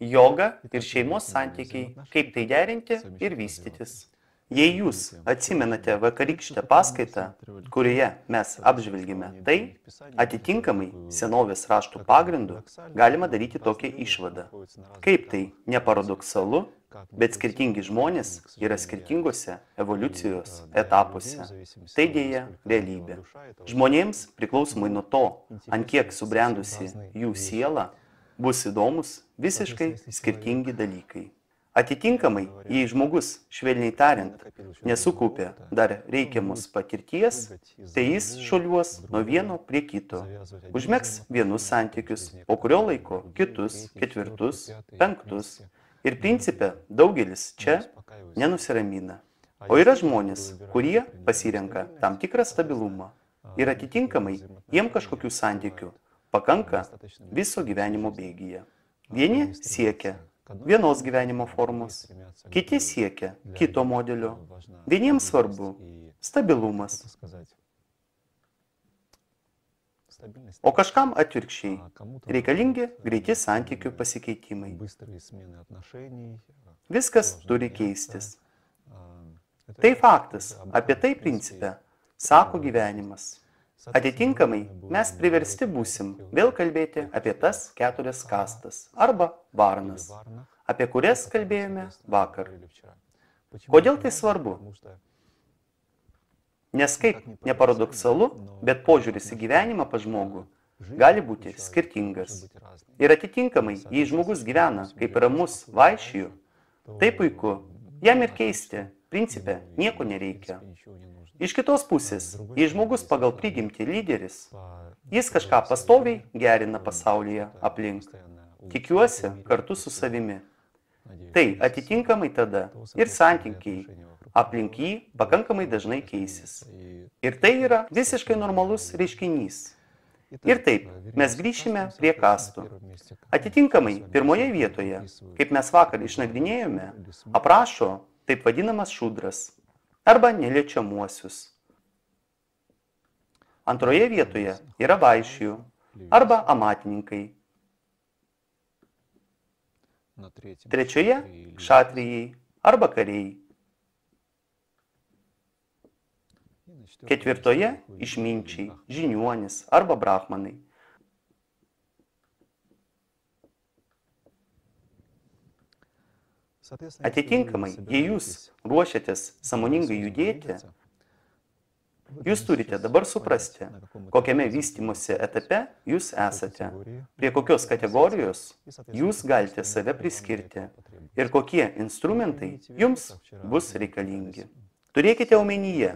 Joga ir šeimos santykiai, kaip tai derinti ir vystytis. Jei jūs atsimenate vakarykštę paskaitą, kurioje mes apžvelgėme tai, atitinkamai senovės raštų pagrindų galima daryti tokią išvadą. Kaip tai neparadoksalu, bet skirtingi žmonės yra skirtingose evoliucijos etapuose. Tai dėja realybė. Žmonėms priklausomai nuo to, ant kiek subrendusi jų siela, bus įdomus visiškai skirtingi dalykai. Atitinkamai, jei žmogus, švelniai tariant, nesukaupė dar reikiamos patirties, tai jis šuoliuos nuo vieno prie kito. Užmegs vienus santykius, po kurio laiko kitus, ketvirtus, penktus. Ir principe daugelis čia nenusiramina. O yra žmonės, kurie pasirenka tam tikrą stabilumą. Ir atitinkamai, jiem kažkokių santykių pakanka viso gyvenimo bėgyje. Vieni siekia vienos gyvenimo formos, kiti siekia kito modelio. Vieniems svarbu stabilumas. O kažkam atvirkščiai reikalingi greiti santykių pasikeitimai. Viskas turi keistis. Tai faktas, apie tai principe sako gyvenimas. Atitinkamai mes priversti būsim vėl kalbėti apie tas 4 kastas arba varnas, apie kurias kalbėjome vakar. Kodėl tai svarbu? Nes kaip neparadoksalu, bet požiūris į gyvenimą pas žmogų gali būti skirtingas. Ir atitinkamai, jei žmogus gyvena kaip ramus vaišijų, tai puiku, jam ir keisti, principe, nieko nereikia. Iš kitos pusės, jei žmogus pagal prigimtį lyderis, jis kažką pastoviai gerina pasaulyje aplink. Tikiuosi kartu su savimi. Tai atitinkamai tada ir santykiai aplink jį pakankamai dažnai keisis. Ir tai yra visiškai normalus reiškinys. Ir taip, mes grįšime prie kastų. Atitinkamai, pirmoje vietoje, kaip mes vakar išnagrinėjome, aprašo taip vadinamas šudras arba neliečiamuosius. Antroje vietoje yra vaišijų arba amatininkai. Trečioje kšatrijai arba kariai. Ketvirtoje išminčiai, žiniuonis arba brahmanai. Atitinkamai, jei jūs ruošiatės sąmoningai judėti, jūs turite dabar suprasti, kokiame vystymosi etape jūs esate, prie kokios kategorijos jūs galite save priskirti ir kokie instrumentai jums bus reikalingi. Turėkite omenyje,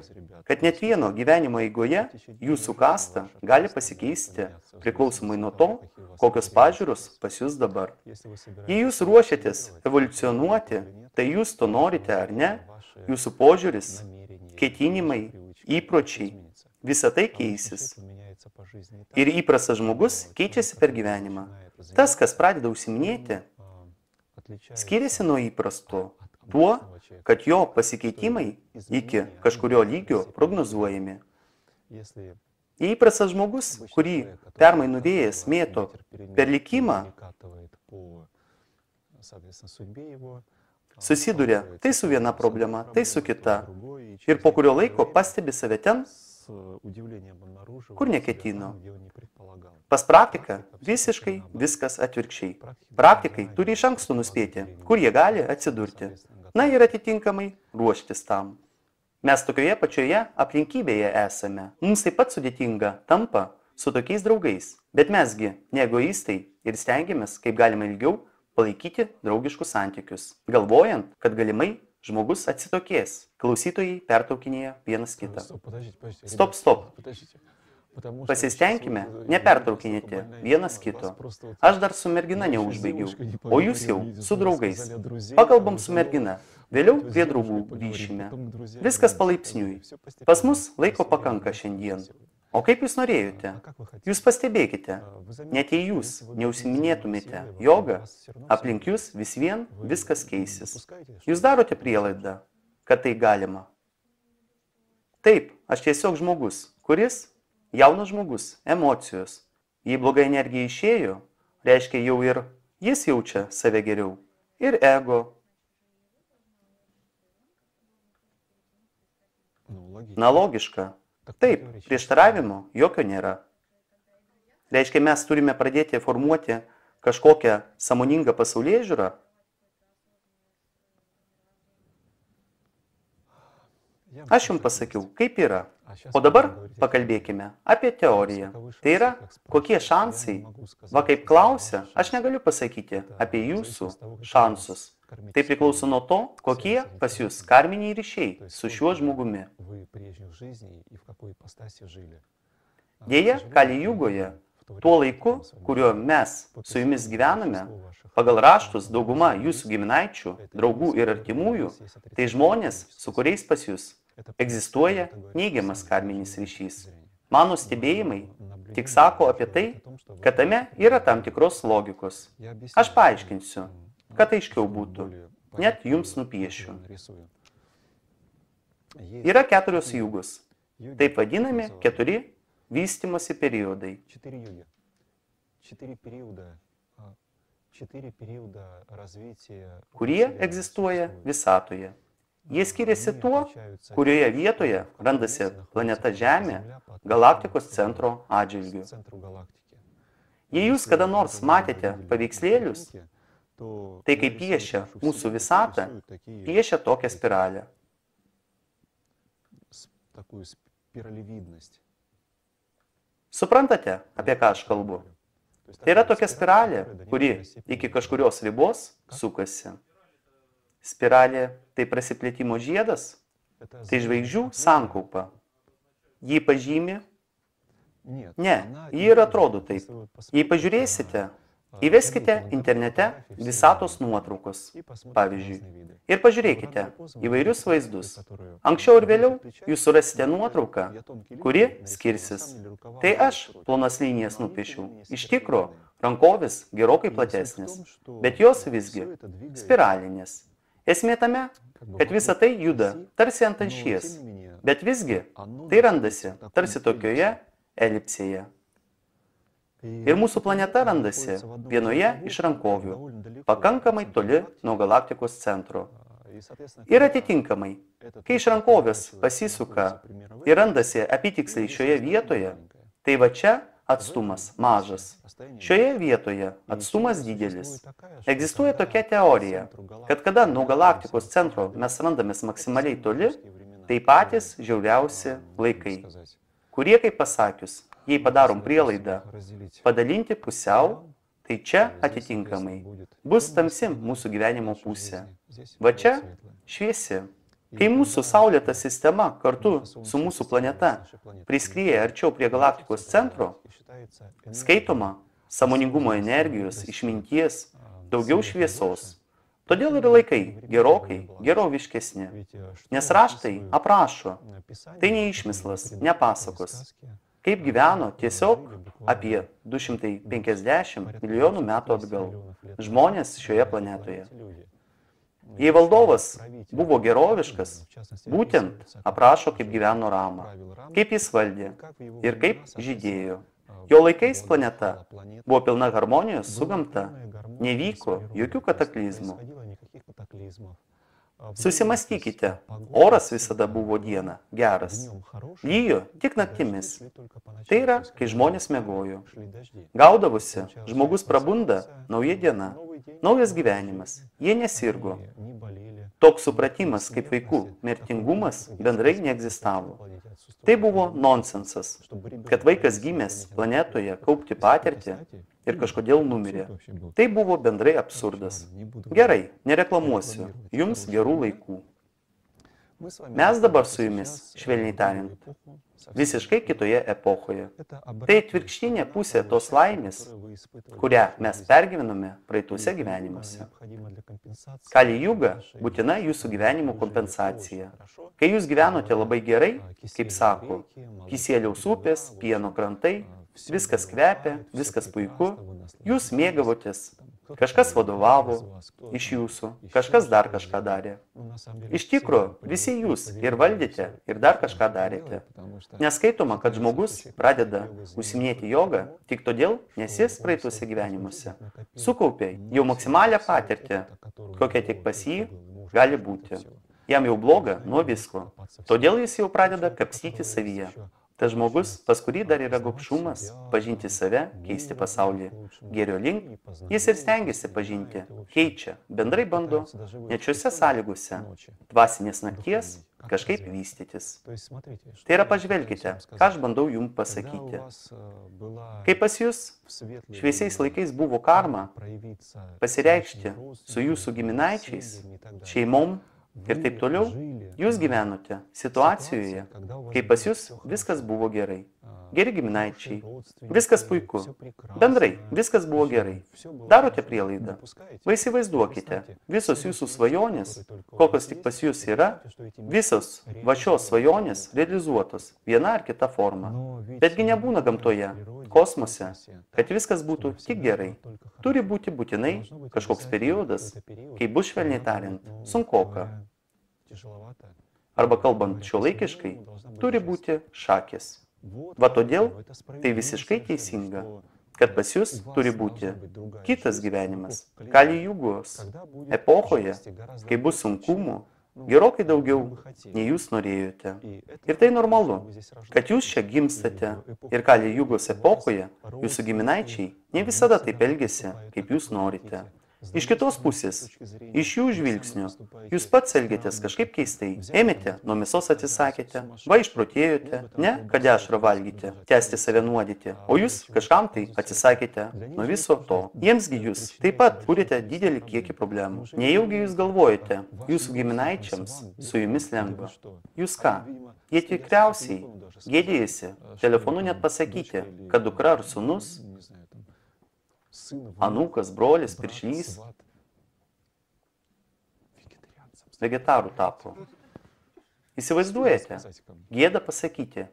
kad net vieno gyvenimo eigoje jūsų kasta gali pasikeisti priklausomai nuo to, kokios pažiūros pas jūs dabar. Jei jūs ruošiatės evoliucionuoti, tai jūs to norite ar ne, jūsų požiūris, ketinimai, įpročiai, visa tai keisis. Ir įprastas žmogus keičiasi per gyvenimą. Tas, kas pradeda užsiiminėti, skiriasi nuo įprasto. Tuo, kad jo pasikeitimai iki kažkurio lygio prognozuojami. Įprastas žmogus, kurį permainų vėjas mėto per likimą, susiduria tai su viena problema, tai su kita. Ir po kurio laiko pastebi save ten, kur neketino. Pas praktiką visiškai viskas atvirkščiai. Praktikai turi iš anksto nuspėti, kur jie gali atsidurti. Na ir atitinkamai ruoštis tam. Mes tokioje pačioje aplinkybėje esame. Mums taip pat sudėtinga tampa su tokiais draugais. Bet mesgi ne egoistai ir stengiamės, kaip galima ilgiau, palaikyti draugiškus santykius. Galvojant, kad galimai žmogus atsitokės. Klausytojai pertraukinėja vienas kitą. Stop. Pasistengime nepertraukinėti vienas kito. Aš dar su mergina neužbaigiau, o jūs jau su draugais. Pakalbam su mergina, vėliau prie draugų grįšime. Viskas palaipsniui. Pas mus laiko pakanka šiandien. O kaip jūs norėjote? Jūs pastebėkite, net jei jūs neužsiiminėtumėte joga, aplink jūs vis vien viskas keisis. Jūs darote prielaidą, kad tai galima. Taip, aš tiesiog žmogus, kuris jaunas žmogus, emocijos. Jei bloga energija išėjo, reiškia jau ir Jis jaučia save geriau. Ir ego. Na, logiška. Taip, prieštaravimo jokio nėra. Reiškia, mes turime pradėti formuoti kažkokią sąmoningą pasaulėžiūrą. Aš jums pasakiau, kaip yra. O dabar pakalbėkime apie teoriją. Tai yra, kokie šansai, va kaip klausia, aš negaliu pasakyti apie jūsų šansus. Tai priklauso nuo to, kokie pas jūs karminiai ryšiai su šiuo žmogumi. Dėja, Kali Jugoje, tuo laiku, kuriuo mes su jumis gyvename, pagal raštus dauguma jūsų giminaičių, draugų ir artimųjų, tai žmonės, su kuriais pas jūs egzistuoja neigiamas karminis ryšys. Mano stebėjimai tik sako apie tai, kad tame yra tam tikros logikos. Aš paaiškinsiu, kad aiškiau būtų, net jums nupiešiu. Yra 4 jugos, taip vadinami 4 vystymosi periodai. Kurie egzistuoja visatoje. Jie skiriasi tuo, kurioje vietoje randasi planeta Žemė galaktikos centro atžvilgiu. Jei jūs kada nors matėte paveikslėlius, tai kaip piešia mūsų visatą, piešia tokią spiralę. Suprantate, apie ką aš kalbu? Tai yra tokia spiralė, kuri iki kažkurios ribos sukasi. Spiralė tai prasiplėtimo žiedas, tai žvaigždžių sankaupa. Jį pažymi? Ne, jį ir atrodo taip. Jei pažiūrėsite, įveskite internete visatos nuotraukos, pavyzdžiui, ir pažiūrėkite įvairius vaizdus. Anksčiau ir vėliau jūs surasite nuotrauką, kuri skirsis. Tai aš plonas linijas nupiešiau. Iš tikro, rankovės gerokai platesnis, bet jos visgi spiralinės. Esmė tame, kad visa tai juda tarsi ant anšies, bet visgi tai randasi tarsi tokioje elipsėje. Ir mūsų planeta randasi vienoje iš rankovių, pakankamai toli nuo galaktikos centro. Ir atitinkamai, kai iš rankovės pasisuka ir randasi apytiksliai šioje vietoje, tai va čia atstumas mažas. Šioje vietoje atstumas didelis. Egzistuoja tokia teorija, kad kada nuo galaktikos centro mes randamės maksimaliai toli, tai patys žiauriausi laikai, kurie, kaip pasakius, jei padarom prielaidą padalinti pusiau, tai čia atitinkamai bus tamsi mūsų gyvenimo pusė. Va čia šviesi. Kai mūsų saulėta sistema kartu su mūsų planeta priskrieja arčiau prie galaktikos centro, skaitoma sąmoningumo energijos, išminties, daugiau šviesos. Todėl ir laikai gerokai geroviškesni, nes raštai aprašo, tai neišmislas, ne pasakos, kaip gyveno tiesiog apie 250 milijonų metų atgal žmonės šioje planetoje. Jei valdovas buvo geroviškas, būtent aprašo, kaip gyveno Rama, kaip jis valdė ir kaip žydėjo. Jo laikais planeta buvo pilna harmonijos su gamta, nevyko jokių kataklizmų. Susimastykite, oras visada buvo diena, geras. Lyjo tik naktimis. Tai yra, kai žmonės miegojo. Gaudavosi, žmogus prabunda, nauja diena, naujas gyvenimas. Jie nesirgo. Toks supratimas kaip vaikų mirtingumas bendrai neegzistavo. Tai buvo nonsensas, kad vaikas gimęs planetoje kaupti patirtį ir kažkodėl numirė. Tai buvo bendrai absurdas. Gerai, nereklamuosiu. Jums gerų laikų. Mes dabar su jumis, švelniai tariant, visiškai kitoje epochoje. Tai atvirkštinė pusė tos laimės, kurią mes pergyvenome praeituose gyvenimuose. Kali Juga būtina jūsų gyvenimo kompensacija. Kai jūs gyvenote labai gerai, kaip sako, Kisieliaus upės, pieno krantai, viskas kvepia, viskas puiku, jūs mėgavotės, Kažkas vadovavo iš jūsų, kažkas dar kažką darė. Iš tikrųjų, visi jūs ir valdėte, ir dar kažką darėte. Neskaitoma, kad žmogus pradeda užsiiminėti jogą tik todėl, nes jis praeituose gyvenimuose sukaupė jau maksimalią patirtį, kokia tik pas jį gali būti. Jam jau bloga nuo visko, todėl jis jau pradeda kapstyti savyje. Tas žmogus, pas kurį dar yra gobšumas, pažinti save, keisti pasaulį gėrio link, jis ir stengiasi pažinti, keičia, bendrai bando, net šiuose sąlygose, dvasinės nakties kažkaip vystytis. Tai yra, pažvelkite, ką aš bandau jums pasakyti. Kai pas jūs šviesiais laikais buvo karma pasireikšti su jūsų giminaičiais, šeimom, ir taip toliau, jūs gyvenote situacijoje, kai pas jūs viskas buvo gerai. Geri giminaičiai, viskas puiku. Bendrai, viskas buvo gerai. Darote prielaidą. Va įsivaizduokite, visos jūsų svajonės, kokios tik pas jūs yra, visos va šios svajonės realizuotos viena ar kita forma. Betgi nebūna gamtoje, kosmose, kad viskas būtų tik gerai. Turi būti būtinai kažkoks periodas, kai bus, švelniai tariant, sunkoka. Arba kalbant šiuolaikiškai, turi būti šakės. Va todėl tai visiškai teisinga, kad pas jūs turi būti kitas gyvenimas, Kali Jugos epochoje, kai bus sunkumų, gerokai daugiau, nei jūs norėjote. Ir tai normalu, kad jūs čia gimstate ir Kali Jugos epochoje jūsų giminaičiai ne visada taip elgiasi, kaip jūs norite. Iš kitos pusės, iš jų žvilgsnių, jūs pats elgėtės kažkaip keistai. Ėmėte, nuo mėsos atsisakėte, va išprotėjote, ne, kad dešrą valgyti, tęsti save nuodyti, o jūs kažkam tai atsisakėte nuo viso to. Jiemsgi jūs taip pat turite didelį kiekį problemų. Nejaugi jūs galvojate, jūsų giminaičiams su jumis lengva. Jūs ką? Jie tikriausiai gėdėjasi telefonu net pasakyti, kad dukra ar sūnus, anūkas, brolis, piršlys, vegetarų tapo. Įsivaizduojate, gėda pasakyti.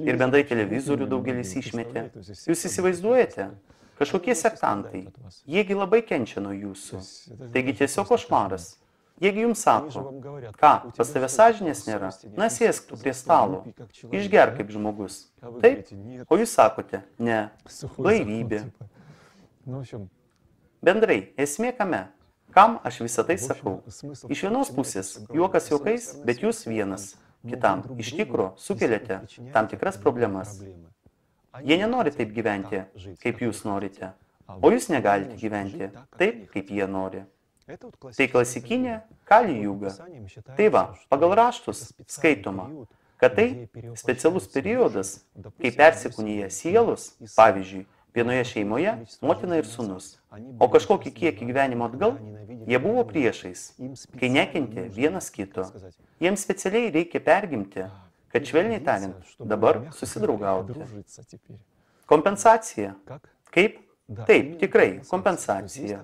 Ir bendrai televizorių daugelis išmetė. Jūs įsivaizduojate, kažkokie sektantai, jiegi labai kenčia nuo jūsų. Taigi tiesiog košmaras. Jiegi jums sako, ką, pas tave sąžinės nėra, na sėsk tu prie stalo, išgerk kaip žmogus. Taip, o jūs sakote, ne, blaivybė. Bendrai, esmė kame, kam aš visą tai sakau? Iš vienos pusės, juokas juokais, bet jūs vienas kitam iš tikro sukeliate tam tikras problemas. Jie nenori taip gyventi, kaip jūs norite, o jūs negalite gyventi taip, kaip jie nori. Tai klasikinė Kali Juga. Tai va, pagal raštus skaitoma, kad tai specialus periodas, kai persikūnyja sielos, pavyzdžiui, vienoje šeimoje motina ir sūnus, o kažkokį kiekį gyvenimo atgal jie buvo priešais, kai nekentė vienas kito. Jiems specialiai reikia pergimti, kad švelniai tariant, dabar susidraugauti. Kompensacija. Kaip? Taip, tikrai, kompensacija.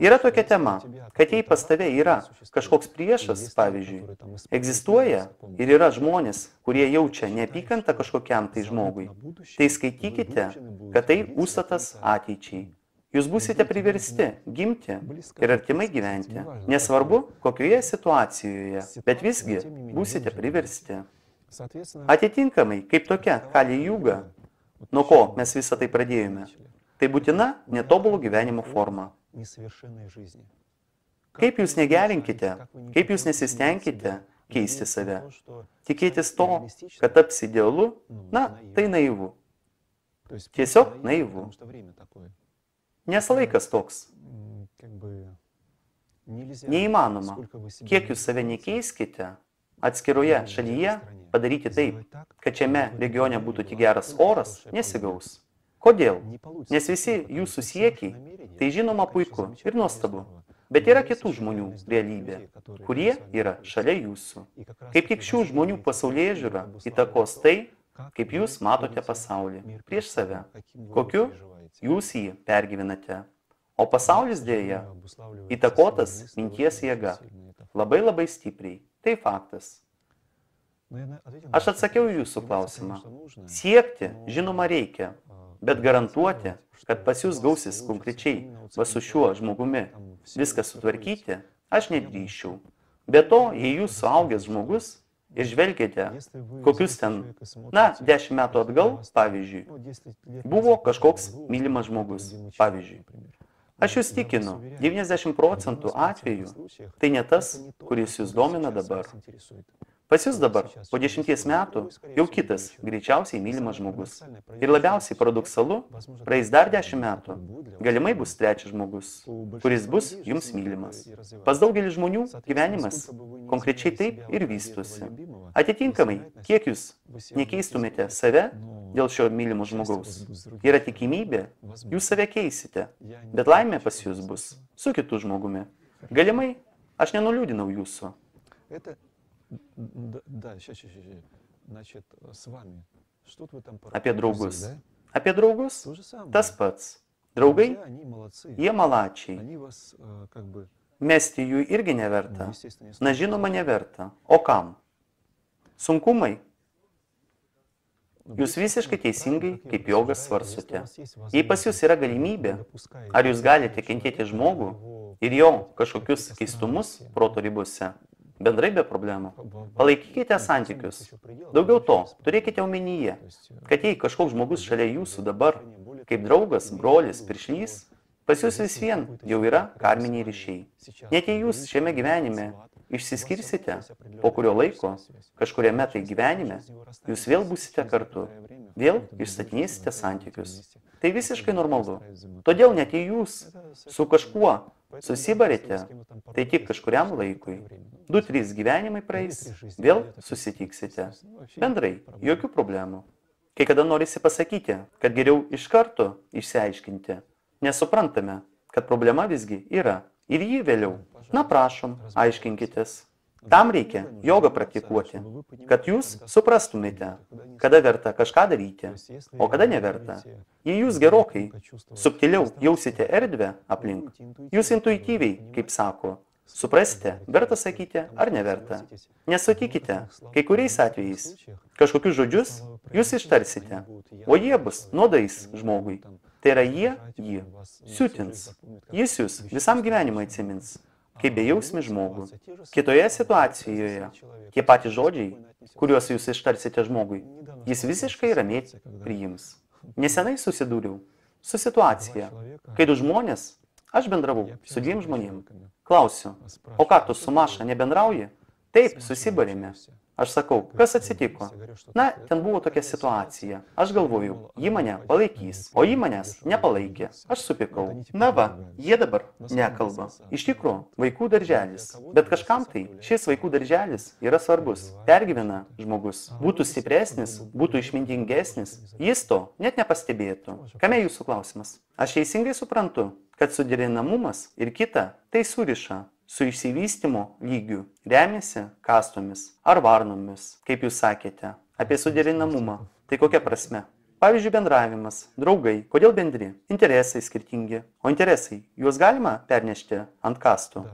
Yra tokia tema, kad jei pas tave yra kažkoks priešas, pavyzdžiui, egzistuoja ir yra žmonės, kurie jaučia neapykantą kažkokiam tai žmogui, tai skaitykite, kad tai užstatas ateičiai. Jūs būsite priversti gimti ir artimai gyventi. Nesvarbu, kokioje situacijoje, bet visgi būsite priversti. Atitinkamai, kaip tokia Kali Juga, nuo ko mes visą tai pradėjome, tai būtina netobulų gyvenimo forma. Kaip jūs negerinkite, kaip jūs nesistengkite keisti save, tikėtis to, kad taps idealu, na, tai naivu. Tiesiog naivu. Nes laikas toks. Neįmanoma, kiek jūs save nekeiskite, atskiroje šalyje padaryti taip, kad šiame regione būtų tik geras oras, nesigaus. Kodėl? Nes visi jūsų siekiai, tai žinoma puiku ir nuostabu, bet yra kitų žmonių realybė, kurie yra šalia jūsų. Kaip tik šių žmonių pasaulėžiūra įtakos tai, kaip jūs matote pasaulį prieš save, kokiu jūs jį pergyvenate. O pasaulis dėja įtakotas minties jėga, labai stipriai. Tai faktas. Aš atsakiau jūsų klausimą. Siekti, žinoma, reikia. Bet garantuoti, kad pas jūs gausis konkrečiai va su šiuo žmogumi viską sutvarkyti, aš nedrįščiau. Be to, jei jūs suaugęs žmogus ir žvelgiate, kokius ten, 10 metų atgal, pavyzdžiui, buvo kažkoks mylimas žmogus, pavyzdžiui. Aš jūs tikinu, 90% atvejų tai ne tas, kuris jūs domina dabar. Pas jūs dabar, po 10 metų, jau kitas, greičiausiai mylimas žmogus. Ir labiausiai paradoksalu, praeis dar 10 metų, galimai bus trečias žmogus, kuris bus jums mylimas. Pas daugelį žmonių gyvenimas konkrečiai taip ir vystosi. Atitinkamai, kiek jūs nekeistumėte save dėl šio mylimo žmogaus, yra tikimybė, jūs save keisite, bet laimė pas jūs bus su kitu žmogumi. Galimai, aš nenuliūdinau jūsų. Apie draugus. Apie draugus tas pats. Draugai, jie malačiai. Mesti jų irgi neverta. Na, žinoma, neverta. O kam? Sunkumai? Jūs visiškai teisingai, kaip jogas, svarstote. Jei pas jūs yra galimybė, ar jūs galite kentėti žmogų ir jo kažkokius keistumus proto ribose, bendrai be problemų. Palaikykite santykius. Daugiau to, turėkite omenyje, kad jei kažkoks žmogus šalia jūsų dabar, kaip draugas, brolis, piršlys, pas jūs vis vien jau yra karminiai ryšiai. Net jei jūs šiame gyvenime išsiskirsite, po kurio laiko, kažkuriame tai gyvenime, jūs vėl būsite kartu, vėl išstatinėsite santykius. Tai visiškai normalu. Todėl net jei jūs su kažkuo susibarėte, tai tik kažkuriam laikui. 2-3 gyvenimai praeis, vėl susitiksite. Bendrai, jokių problemų. Kai kada norisi pasakyti, kad geriau iš karto išsiaiškinti. Nesuprantame, kad problema visgi yra. Ir jį vėliau. Na prašom, aiškinkitės. Tam reikia jogą praktikuoti, kad jūs suprastumėte, kada verta kažką daryti, o kada neverta. Jei jūs gerokai subtiliau jausite erdvę aplink, jūs intuityviai, kaip sako, suprasite, verta sakyti ar neverta. Nesutikite, kai kuriais atvejais, kažkokius žodžius jūs ištarsite, o jie bus nuodais žmogui. Tai yra jį siutins. Jis jūs visam gyvenimui atsimins, kaip bejausmį žmogų. Kitoje situacijoje tie patys žodžiai, kuriuos jūs ištarsite žmogui, jis visiškai ramiai priims. Nesenai susidūriau su situacija, kai du žmonės, aš bendravau su 2 žmonėm. Klausiu, o ką tu su Maša nebendrauji? Taip, susibarėme. Aš sakau, kas atsitiko? Na, ten buvo tokia situacija. Aš galvojau, ji mane palaikys, o ji manęs nepalaikė. Aš supykau. Na va, jie dabar nekalba. Iš tikrųjų, vaikų darželis. Bet kažkam tai šis vaikų darželis yra svarbus. Pergyvena žmogus. Būtų stipresnis, būtų išmintingesnis. Jis to net nepastebėtų. Kame jūsų klausimas? Aš teisingai suprantu, kad suderinamumas ir kita tai suriša su išsivystymo lygiu, remiasi kastomis ar varnomis, kaip jūs sakėte, apie suderinamumą. Tai kokia prasme? Pavyzdžiui, bendravimas, draugai, kodėl bendri? Interesai skirtingi. O interesai, juos galima pernešti ant kastų?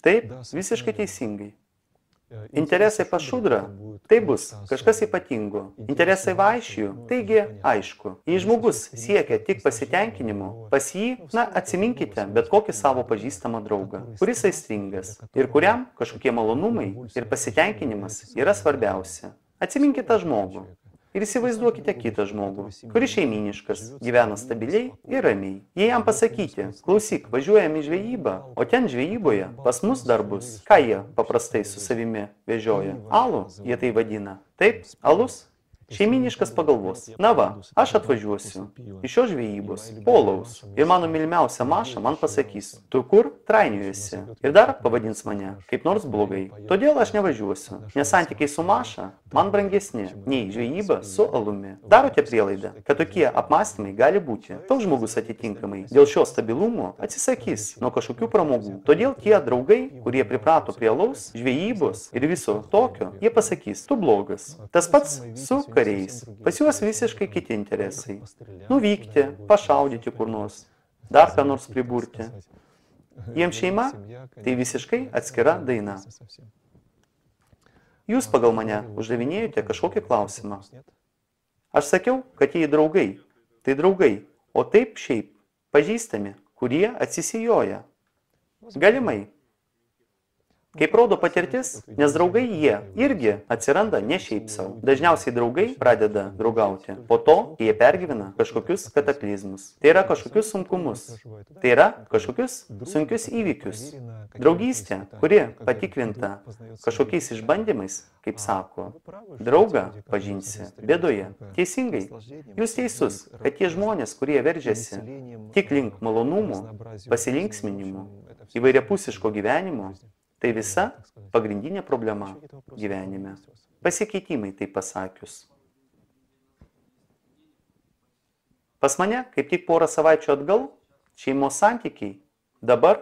Taip, visiškai teisingai. Interesai pas šudrą, tai bus kažkas ypatingo. Interesai vaišijų, taigi aišku. Jei žmogus siekia tik pasitenkinimo, pas jį, atsiminkite bet kokį savo pažįstamą draugą, kuris aistringas ir kuriam kažkokie malonumai ir pasitenkinimas yra svarbiausia. Atsiminkite tą žmogų. Ir įsivaizduokite kitą žmogų, kuris šeiminiškas, gyvena stabiliai ir ramiai. Jei jam pasakyti, klausyk, važiuojam į žvejybą, o ten žvejyboje pas mus dar bus, ką jie paprastai su savimi vežioja? Alų, jie tai vadina. Taip, alus? Šeiminiškas pagalvos. Na va, aš atvažiuosiu iš šios žvejybos, polaus, ir mano mylimiausia Maša man pasakys, tu kur trainiojiesi, ir dar pavadins mane kaip nors blogai. Todėl aš nevažiuosiu, nes santykiai su Maša man brangesni nei žvejyba su alumi. Darote prielaidą, kad tokie apmąstymai gali būti. Toks žmogus atitinkamai dėl šio stabilumo atsisakys nuo kažkokių pramogų. Todėl tie draugai, kurie priprato prie alaus, žvejybos ir viso tokio, jie pasakys, tu blogas. Tas pats su kariais. Pas juos visiškai kiti interesai. Nuvykti, pašaudyti kur nors, dar ką nors priburti. Jiems šeima tai visiškai atskira daina. Jūs pagal mane uždavinėjote kažkokį klausimą. Aš sakiau, kad jei draugai, tai draugai. o taip šiaip pažįstami, kurie atsisijoja. Galimai. Kaip rodo patirtis, nes draugai jie irgi atsiranda ne šiaip savo. Dažniausiai draugai pradeda draugauti po to, kai jie pergyvena kažkokius kataklizmus. Tai yra kažkokius sunkumus. Tai yra kažkokius sunkius įvykius. Draugystė, kuri patikrinta kažkokiais išbandymais, kaip sako, draugą pažinsi bėdoje. Teisingai, jūs teisus, kad tie žmonės, kurie veržiasi tik link malonumų, pasilinksminimų, įvairiapusiško gyvenimo, tai visa pagrindinė problema gyvenime. Pasikeitimai, taip pasakius. Pas mane, kaip tik porą savaičių atgal, šeimos santykiai, dabar,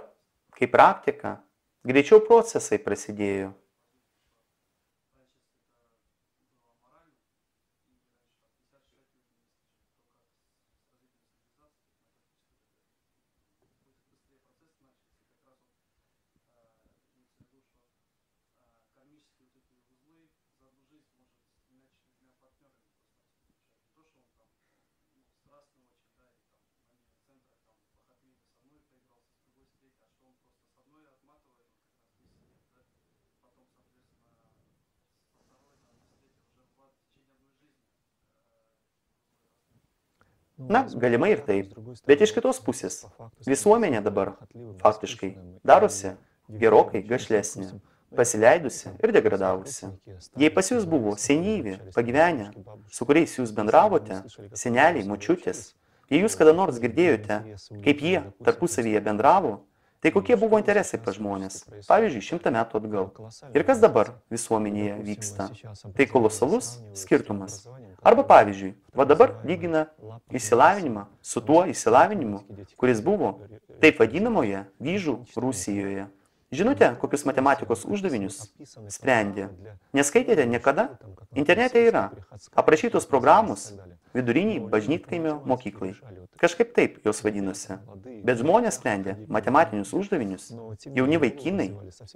kaip praktika, greičiau procesai prasidėjo. Na, galimai ir taip. Bet iš kitos pusės, visuomenė dabar faktiškai darosi gerokai gašlesnė, pasileidusi ir degradavusi. Jei pas jūs buvo senyvi, pagyvenę, su kuriais jūs bendravote, seneliai, močiutės, jei jūs kada nors girdėjote, kaip jie tarpusavyje bendravo, tai kokie buvo interesai pas žmonės, pavyzdžiui, 100 metų atgal. Ir kas dabar visuomenėje vyksta? Tai kolosalus skirtumas. Arba pavyzdžiui, va dabar lygina išsilavinimą su tuo išsilavinimu, kuris buvo taip vadinamoje Vyžų Rusijoje. Žinote, kokius matematikos uždavinius sprendė? Neskaitėte niekada? Internete yra aprašytos programos viduriniai bažnytkaimio mokyklai. Kažkaip taip jos vadinosi. Bet žmonės sprendė matematinius uždavinius. Jauni vaikinai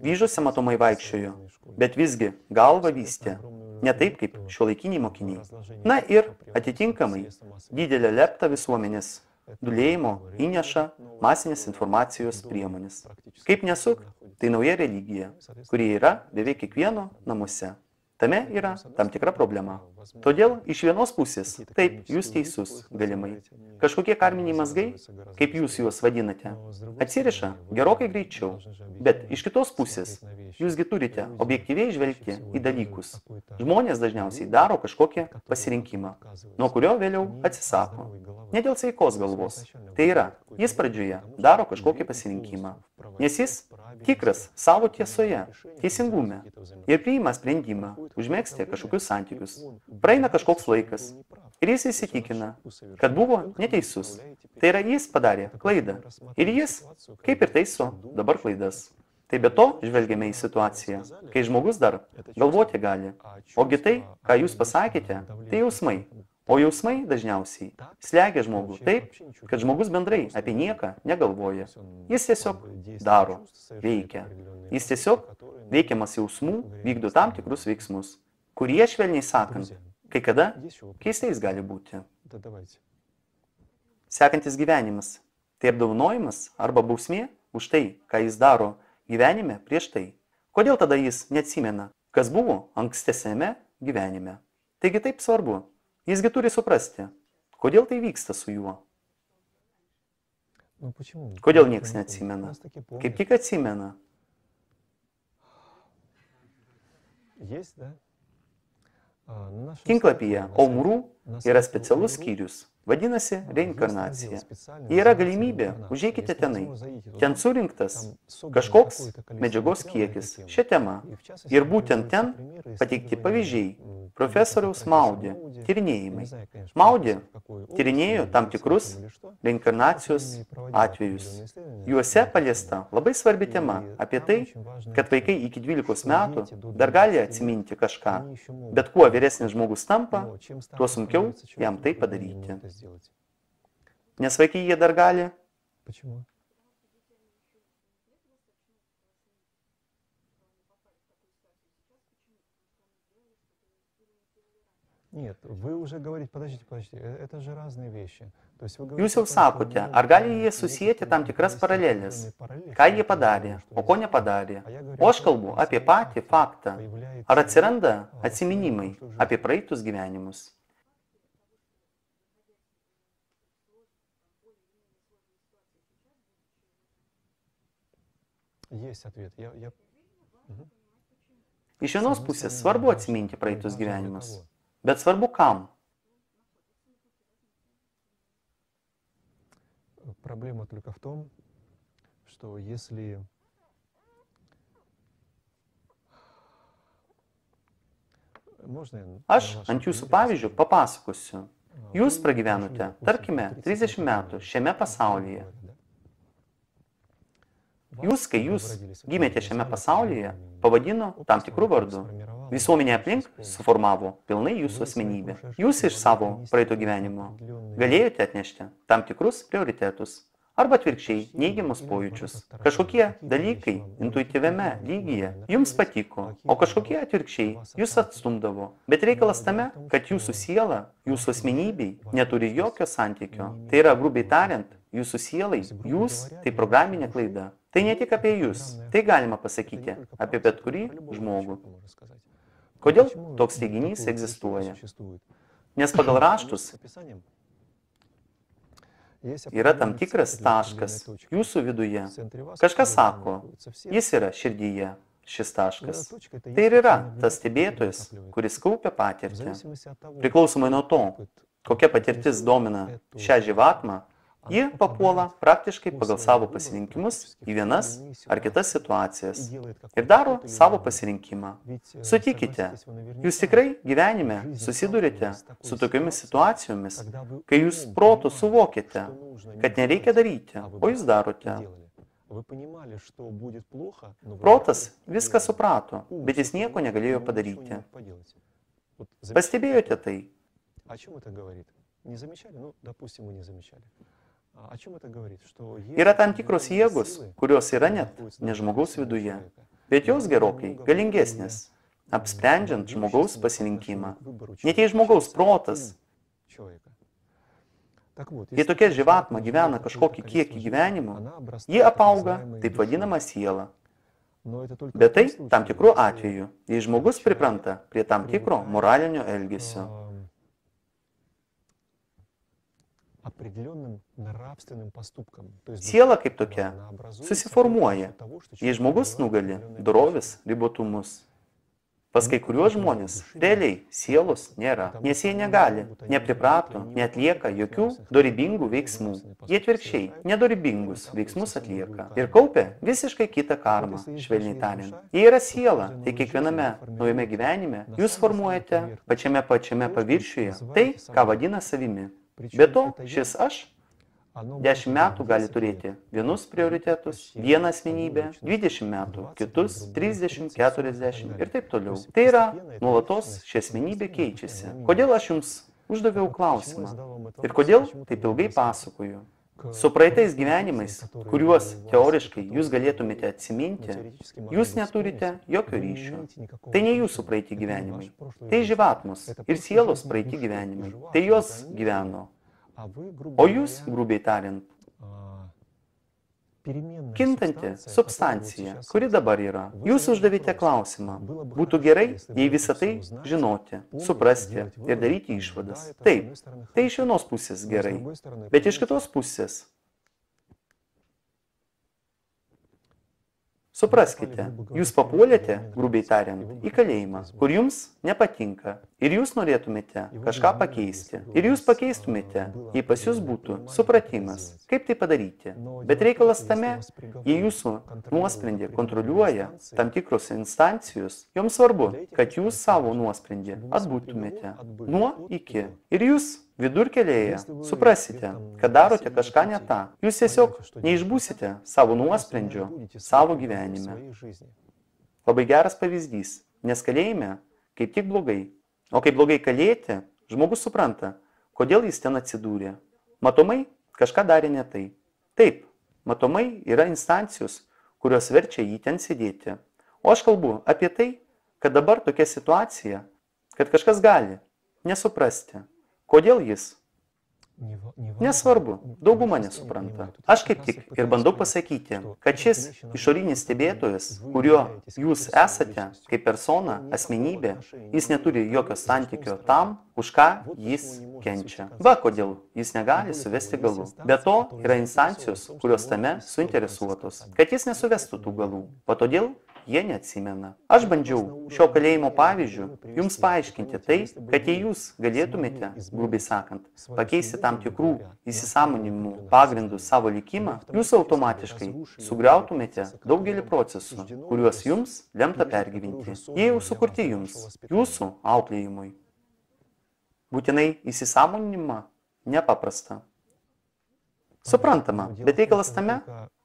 Vyžuose matomai vaikščiojo, bet visgi galva vystė. Ne taip kaip šiuolaikiniai mokiniai. Na ir atitinkamai didelę leptą visuomenės dūlėjimo įneša masinės informacijos priemonės. Kaip nesuk, tai nauja religija, kuri yra beveik kiekvieno namuose. Tame yra tam tikra problema. Todėl iš vienos pusės, taip, jūs teisus, galimai. Kažkokie karminiai mazgai, kaip jūs juos vadinate, atsiriša gerokai greičiau. Bet iš kitos pusės, jūsgi turite objektyviai žvelgti į dalykus. Žmonės dažniausiai daro kažkokią pasirinkimą, nuo kurio vėliau atsisako. Ne dėl sveikos galvos. Tai yra, jis pradžioje daro kažkokį pasirinkimą. Nes jis tikras savo tiesoje, teisingume ir priima sprendimą užmegzti kažkokius santykius. Praeina kažkoks laikas ir jis įsitikina, kad buvo neteisus. Tai yra, jis padarė klaidą ir jis, kaip ir taiso, dabar klaidas. Tai be to žvelgiame į situaciją, kai žmogus dar galvoti gali. Ogi tai, ką jūs pasakėte, tai jausmai. O jausmai dažniausiai slegia žmogų taip, kad žmogus bendrai apie nieką negalvoja. Jis tiesiog daro, veikia. Jis tiesiog, veikiamas jausmų, vykdo tam tikrus veiksmus, kurie, švelniai sakant, kai kada keistais gali būti. Sekantis gyvenimas – tai apdovanojimas arba bausmė už tai, ką jis daro gyvenime prieš tai. Kodėl tada jis neatsimena, kas buvo ankstesniame gyvenime? Taigi taip svarbu. Jisgi turi suprasti, kodėl tai vyksta su juo. Kodėl nieks neatsimena? Kaip tik atsimena. Tinklapyje Omrų yra specialus skyrius. Vadinasi reinkarnacija. Jei yra galimybė, užeikite tenai. Ten surinktas kažkoks medžiagos kiekis šią temą. Ir būtent ten pateikti pavyzdžiai profesoriaus Maudė tyrinėjimai. Maudė tyrinėjo tam tikrus reinkarnacijos atvejus. Juose paliesta labai svarbi tema apie tai, kad vaikai iki 12 metų dar gali atsiminti kažką, bet kuo vyresnis žmogus tampa, tuo sunkiau jam tai padaryti. Nes vaikai jie dar gali. Нет, вы уже говорите, подождите, это же разные вещи. То есть вы Jūs говорите jau о том, что sakote, ar gali jie susijęti tam tikras paralelės, ką jie padarė, o ko nepadarė. O aš kalbu apie patį faktą. Ar atsiranda atsiminimai apie praeitus gyvenimus? Есть ответ. Iš vienos pusės svarbu atsiminti praeitus gyvenimus, bet svarbu kam? Проблема только в том, что если Aš ant jūsų pavyzdžių papasakosiu. Jūs pragyvenote, tarkime, 30 metų šiame pasaulyje. Jūs, kai jūs gimėte šiame pasaulyje, pavadino tam tikrų vardų. Visuomenė aplink suformavo pilnai jūsų asmenybę. Jūs iš savo praeito gyvenimo galėjote atnešti tam tikrus prioritetus arba atvirkščiai neigiamus pojūčius. Kažkokie dalykai intuityviame lygyje jums patiko, o kažkokie atvirkščiai jūs atstumdavo. Bet reikalas tame, kad jūsų siela, jūsų asmenybei neturi jokio santykio. Tai yra, grubiai tariant, jūsų sielai, jūs tai programinė klaida. Tai ne tik apie jūs, tai galima pasakyti apie bet kurį žmogų. Kodėl toks teiginys egzistuoja? Nes pagal raštus yra tam tikras taškas jūsų viduje. Kažkas sako, jis yra širdyje, šis taškas. Tai ir yra tas stebėtojas, kuris kaupia patirtį. Priklausomai nuo to, kokia patirtis domina šią živatmą, ji papuola praktiškai pagal savo pasirinkimus į vienas ar kitas situacijas ir daro savo pasirinkimą. Sutikite, jūs tikrai gyvenime susidurite su tokiomis situacijomis, kai jūs protu suvokite, kad nereikia daryti, o jūs darote. Protas viską suprato, bet jis nieko negalėjo padaryti. Pastebėjote tai? Yra tam tikros jėgos, kurios yra net ne žmogaus viduje, bet jos gerokai galingesnės, apsprendžiant žmogaus pasirinkimą. Net jei žmogaus protas, jei tokia živatma gyvena kažkokį kiekį gyvenimo, ji apauga taip vadinama siela. Bet tai tam tikru atveju, jei žmogus pripranta prie tam tikro moralinio elgesio. Siela kaip tokia susiformuoja, jei žmogus nugali dorovės ribotumus. Pas kai kuriuos žmonės realiai sielos nėra, nes jie negali, nepriprato, neatlieka jokių dorybingų veiksmų. Jie atvirkščiai nedorybingus veiksmus atlieka ir kaupia visiškai kitą karmą, švelniai tariant. Jei yra siela, tai kiekviename naujame gyvenime jūs formuojate pačiame paviršiuje tai, ką vadina savimi. Be to, šis aš 10 metų gali turėti vienus prioritetus, vieną asmenybę, 20 metų, kitus, 30, 40 ir taip toliau. Tai yra, nuolatos ši asmenybė keičiasi. Kodėl aš jums uždaviau klausimą ir kodėl taip ilgai pasakoju? Su praeitais gyvenimais, kuriuos teoriškai jūs galėtumėte atsiminti, jūs neturite jokio ryšio. Tai ne jūsų praeiti gyvenimai. Tai živatmos ir sielos praeiti gyvenimai. Tai jos gyveno. O jūs, grubiai tariant, kintanti substancija, kuri dabar yra. Jūs uždavėte klausimą. Būtų gerai, jei visą tai žinoti, suprasti ir daryti išvadas. Taip, tai iš vienos pusės gerai, bet iš kitos pusės. Supraskite, jūs papuolėte, grubiai tariant, į kalėjimą, kur jums nepatinka ir jūs norėtumėte kažką pakeisti. Ir jūs pakeistumėte, jei pas jūs būtų supratimas, kaip tai padaryti. Bet reikalas tame, jei jūsų nuosprendį kontroliuoja tam tikros instancijos, joms svarbu, kad jūs savo nuosprendį atbūtumėte nuo iki. Ir jūs vidurkelėje suprasite, kad darote kažką ne tą. Jūs tiesiog neišbūsite savo nuosprendžio savo gyvenime. Labai geras pavyzdys, nes kalėjime kaip tik blogai. O kai blogai kalėti, žmogus supranta, kodėl jis ten atsidūrė. Matomai, kažką darė ne tai. Taip, matomai yra instancijos, kurios verčia jį ten sėdėti. O aš kalbu apie tai, kad dabar tokia situacija, kad kažkas gali nesuprasti, kodėl jis. Nesvarbu, dauguma nesupranta. Aš kaip tik ir bandau pasakyti, kad šis išorinis stebėtojas, kuriuo jūs esate, kaip persona, asmenybė, jis neturi jokio santykio tam, už ką jis kenčia. Va, kodėl jis negali suvesti galų. Be to, yra instancijos, kurios tame suinteresuotos, kad jis nesuvestų tų galų. O todėl jie neatsimena. Aš bandžiau šio kalėjimo pavyzdžių jums paaiškinti tai, kad jei jūs galėtumėte, grubiai sakant, pakeisti tam tikrų įsisąmoninimų pagrindų savo likimą, jūs automatiškai sugriautumėte daugelį procesų, kuriuos jums lemta pergyventi. Jie jau sukurti jums, jūsų auklėjimui. Būtinai įsisąmoninimą nepaprasta. Suprantama, bet reikalas tame,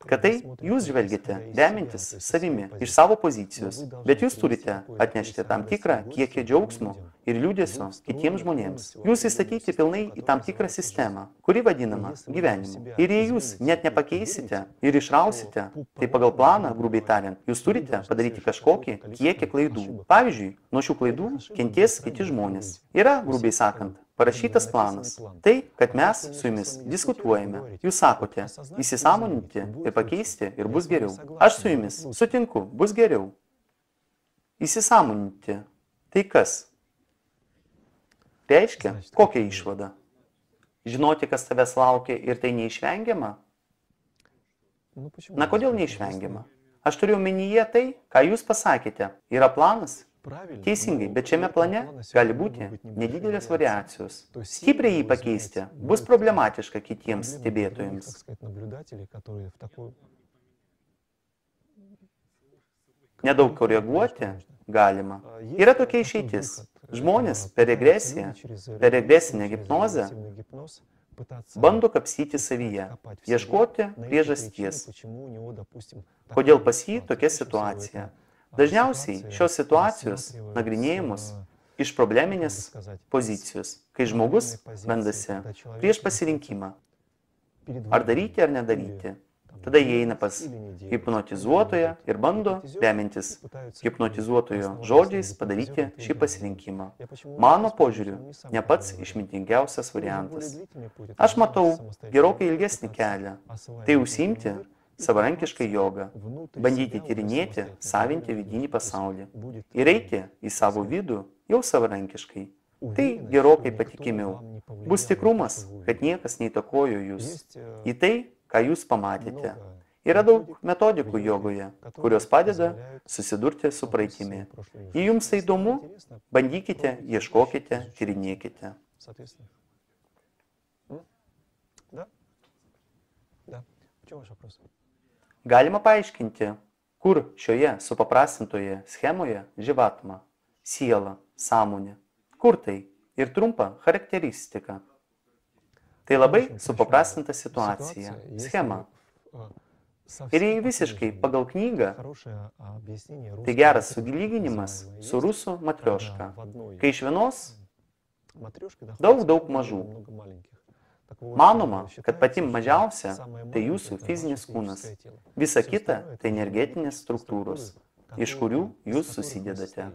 kad tai jūs žvelgiate, remintis savimi, iš savo pozicijos, bet jūs turite atnešti tam tikrą kiekį džiaugsmo ir liūdėsio kitiems žmonėms. Jūs įstatyti pilnai į tam tikrą sistemą, kuri vadinama gyvenimu. Ir jei jūs net nepakeisite ir išrausite, tai pagal planą, grubiai tariant, jūs turite padaryti kažkokį kiekį klaidų. Pavyzdžiui, nuo šių klaidų kenties kiti žmonės. Yra, grubiai sakant, parašytas planas. Tai, kad mes su jumis diskutuojame. Jūs sakote, įsisąmoninti ir pakeisti ir bus geriau. Aš su jumis sutinku, bus geriau. Įsisąmoninti. Tai kas? Reiškia, kokią išvadą? Žinoti, kas tavęs laukia ir tai neišvengiama? Na, kodėl neišvengiama? Aš turiu omenyje tai, ką jūs pasakėte. Yra planas? Teisingai, bet šiame plane gali būti nedidelės variacijos. Stipriai jį pakeisti bus problematiška kitiems stebėtojams. Nedaug koreguoti galima. Yra tokia išeitis. Žmonės per regresiją, per regresinę hipnozę bando kapstyti savyje, ieškoti priežasties. Kodėl pas jį tokia situacija? Dažniausiai šios situacijos nagrinėjimus iš probleminės pozicijos, kai žmogus randasi prieš pasirinkimą, ar daryti ar nedaryti. Tada jie eina pas hipnotizuotoją ir bando, remintis hipnotizuotojo žodžiais, padaryti šį pasirinkimą. Mano požiūriu, ne pats išmintingiausias variantas. Aš matau gerokai ilgesnį kelią, tai užsiimti savarankiškai jogą, bandyti tyrinėti, savinti vidinį pasaulį ir eiti į savo vidų jau savarankiškai. Tai gerokai patikimiau. Bus tikrumas, kad niekas neįtakojo jūs į tai, ką jūs pamatėte. Yra daug metodikų jogoje, kurios padeda susidurti su praeitimi. Jei jums tai įdomu, bandykite, ieškokite, tyrinėkite. Galima paaiškinti, kur šioje supaprastintoje schemoje živatma, siela, sąmonė. Kur tai? Ir trumpa charakteristika. Tai labai supaprastinta situacija, schema. Ir jei visiškai pagal knygą, tai geras sulyginimas su rusų matrioška, kai iš vienos daug mažų. Manoma, kad pati mažiausia tai jūsų fizinis kūnas. Visa kita tai energetinės struktūros, iš kurių jūs susidedate.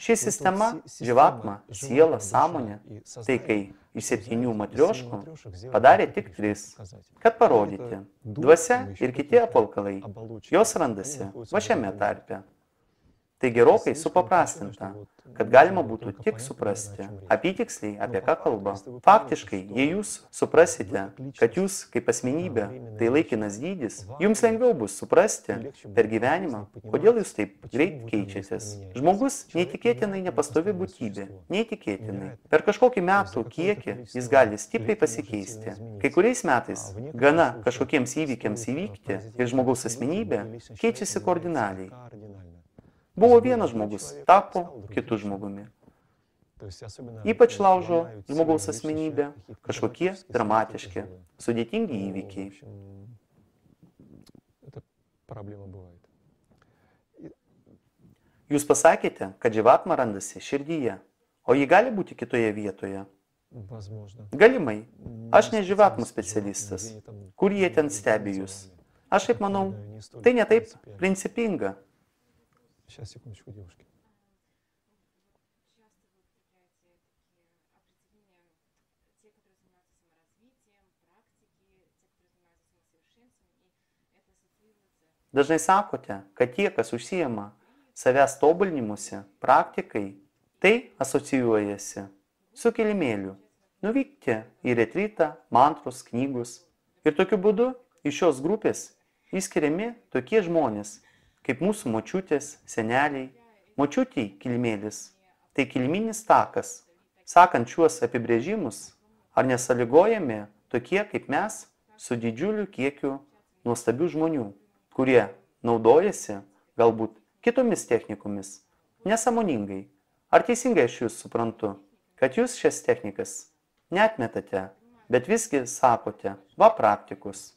Ši sistema, živatma, siela, sąmonė, tai kai iš 7 matrioškų padarė tik 3, kad parodyti. Dvasia ir kiti apvalkalai, jos randasi va šiame tarpe. Tai gerokai supaprastinta, kad galima būtų tik suprasti, apytiksliai apie ką kalba. Faktiškai, jei jūs suprasite, kad jūs kaip asmenybė tai laikinas dydis, jums lengviau bus suprasti per gyvenimą, kodėl jūs taip greit keičiatės. Žmogus neįtikėtinai nepastovi būtybė, neįtikėtinai. Per kažkokį metų kiekį jis gali stipriai pasikeisti. Kai kuriais metais gana kažkokiems įvykiams įvykti ir žmogaus asmenybė keičiasi kardinaliai. Buvo vienas žmogus, tapo kitu žmogumi. Ypač laužo žmogaus asmenybę kažkokie dramatiški, sudėtingi įvykiai. Jūs pasakėte, kad živatma randasi širdyje, o ji gali būti kitoje vietoje. Galimai. Aš ne živatmų specialistas. Kur jie ten stebi jūs? Aš kaip manau, tai ne taip principinga. Сейчас, секундочку, девушки. Dažnai sakote, kad tie, kas užsijama savęs tobulinimuose, praktikai, tai asocijuojasi su kilimėliu. Nuvykti į retrytą, mantros, knygus. Ir tokiu būdu iš šios grupės išskiriami tokie žmonės, kaip mūsų močiutės, seneliai. Močiutei kilimėlis – tai kiliminis takas. Sakant šiuos apibrėžimus, ar nesąlygojami tokie kaip mes su didžiuliu kiekiu nuostabių žmonių, kurie naudojasi galbūt kitomis technikomis, nesąmoningai. Ar teisingai aš jūs suprantu, kad jūs šias technikas neatmetate, bet visgi sakote, va praktikus.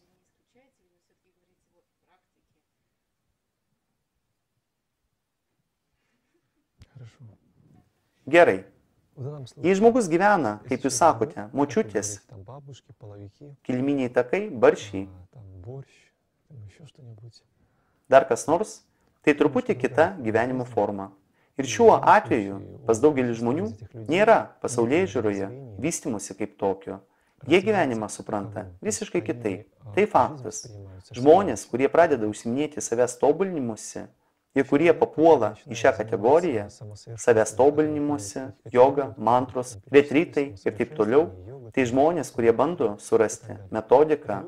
Gerai. Jei žmogus gyvena, kaip jūs sakote, močiutės, kiliminiai takai, barščiai, dar kas nors, tai truputį kita gyvenimo forma. Ir šiuo atveju pas daugelį žmonių nėra pasaulėžiūroje vystymosi kaip tokio. Jie gyvenimą supranta visiškai kitaip. Tai faktas. Žmonės, kurie pradeda užsiiminėti savęs tobulinimuose ir kurie papuola į šią kategoriją, savęs tobulinimuose, joga, mantros, retrytai ir taip toliau, tai žmonės, kurie bando surasti metodiką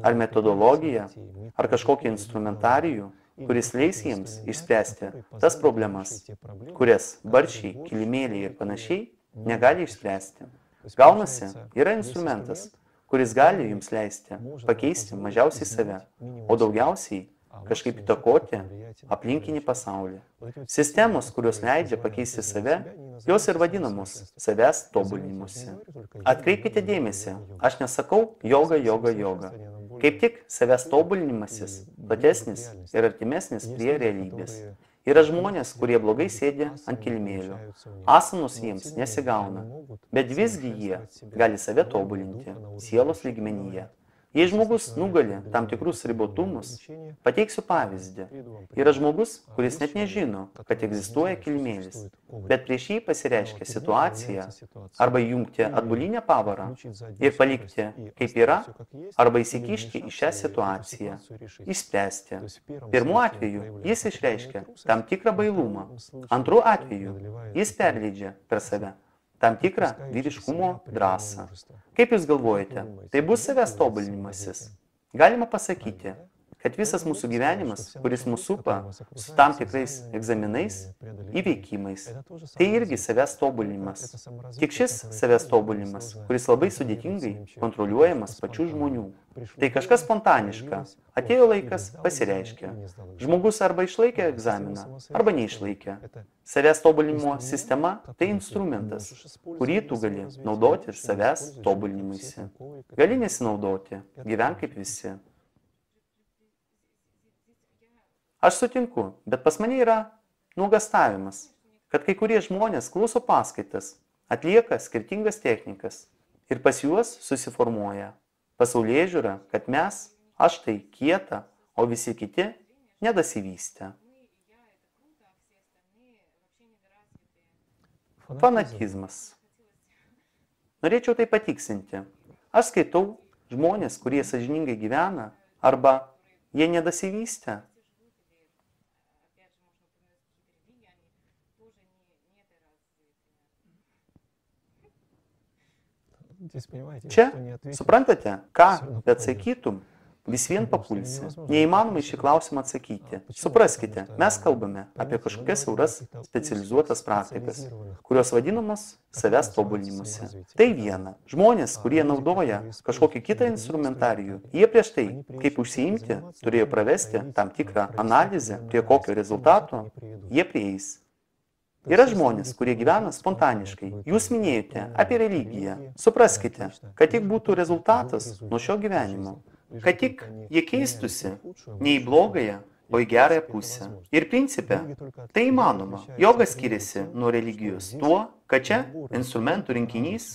ar metodologiją ar kažkokį instrumentarijų, kuris leis jiems išspręsti tas problemas, kurias barščiai, kilimėliai ir panašiai negali išspręsti. Gaunasi, yra instrumentas, kuris gali jums leisti pakeisti mažiausiai save, o daugiausiai kažkaip įtakoti aplinkinį pasaulį. Sistemos, kurios leidžia pakeisti save, jos ir vadinamos savęs tobulinimuose. Atkreipkite dėmesį, aš nesakau joga, joga, joga. Kaip tik savęs tobulinimasis platesnis ir artimesnis prie realybės. Yra žmonės, kurie blogai sėdi ant kilimėlio. Asanus jiems nesigauna, bet visgi jie gali save tobulinti sielos lygmenyje. Jei žmogus nugali tam tikrus ribotumus, pateiksiu pavyzdį. Yra žmogus, kuris net nežino, kad egzistuoja kilimėlis, bet prieš jį pasireiškia situacija arba įjungti atbulinę pavarą ir palikti kaip yra, arba įsikišti į šią situaciją, išspręsti. Pirmu atveju jis išreiškia tam tikrą bailumą, antru atveju jis perleidžia per save tam tikrą vyriškumo drąsą. Kaip jūs galvojate, tai bus savęs tobulinimasis? Galima pasakyti, kad visas mūsų gyvenimas, kuris mūsų supa su tam tikrais egzaminais, įveikimais, tai irgi savęs tobulinimas. Tik šis savęs tobulinimas, kuris labai sudėtingai kontroliuojamas pačių žmonių. Tai kažkas spontaniška. Atėjo laikas, pasireiškia. Žmogus arba išlaikė egzaminą, arba neišlaikė. Savęs tobulinimo sistema – tai instrumentas, kurį tu gali naudoti ir savęs tobulinimuisi. Gali nesinaudoti, gyvenk kaip visi. Aš sutinku, bet pas mane yra nuogąstavimas, kad kai kurie žmonės klauso paskaitas, atlieka skirtingas technikas ir pas juos susiformuoja pasaulėžiūra, kad mes, aš tai kieta, o visi kiti nedasivystę. Fanatizmas. Norėčiau tai patiksinti. Aš skaitau žmonės, kurie sąžiningai gyvena arba jie nedasivystę. Čia, suprantate, ką atsakytum, vis vien papulsi. Neįmanoma į šį klausimą atsakyti. Supraskite, mes kalbame apie kažkokias siauras specializuotas praktikas, kurios vadinamos savęs tobulinimuose. Tai viena. Žmonės, kurie naudoja kažkokį kitą instrumentarijų, jie prieš tai, kaip užsiimti, turėjo pravesti tam tikrą analizę, prie kokio rezultato jie prieis. Yra žmonės, kurie gyvena spontaniškai. Jūs minėjote apie religiją. Supraskite, kad tik būtų rezultatas nuo šio gyvenimo. Kad tik jie keistusi ne į blogąją, o į gerąją pusę. Ir principe, tai įmanoma. Joga skiriasi nuo religijos tuo, kad čia instrumentų rinkinys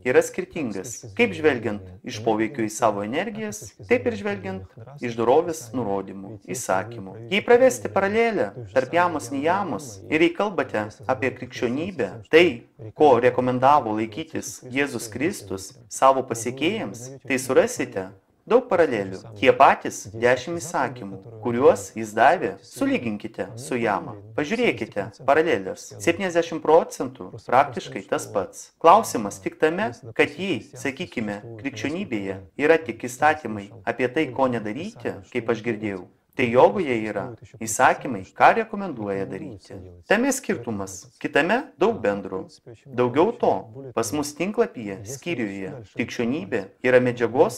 yra skirtingas. Kaip žvelgiant iš poveikio į savo energijas, taip ir žvelgiant iš dorovės nurodymų, įsakymų. Jei pravesti paralelę tarp jamos nijamos ir jei kalbate apie krikščionybę, tai, ko rekomendavo laikytis Jėzus Kristus savo pasiekėjams, tai surasite Daug paralelių. Tie patys 10 įsakymų, kuriuos jis davė, sulyginkite su Jama. Pažiūrėkite, paralelės. 70% praktiškai tas pats. Klausimas tik tame, kad jei, sakykime, krikščionybėje yra tik įstatymai apie tai, ko nedaryti, kaip aš girdėjau, tai jogoje yra įsakymai, ką rekomenduoja daryti. Tame skirtumas, kitame daug bendrų. Daugiau to, pas mus tinklapyje, skyriuje, krikščionybė yra medžiagos.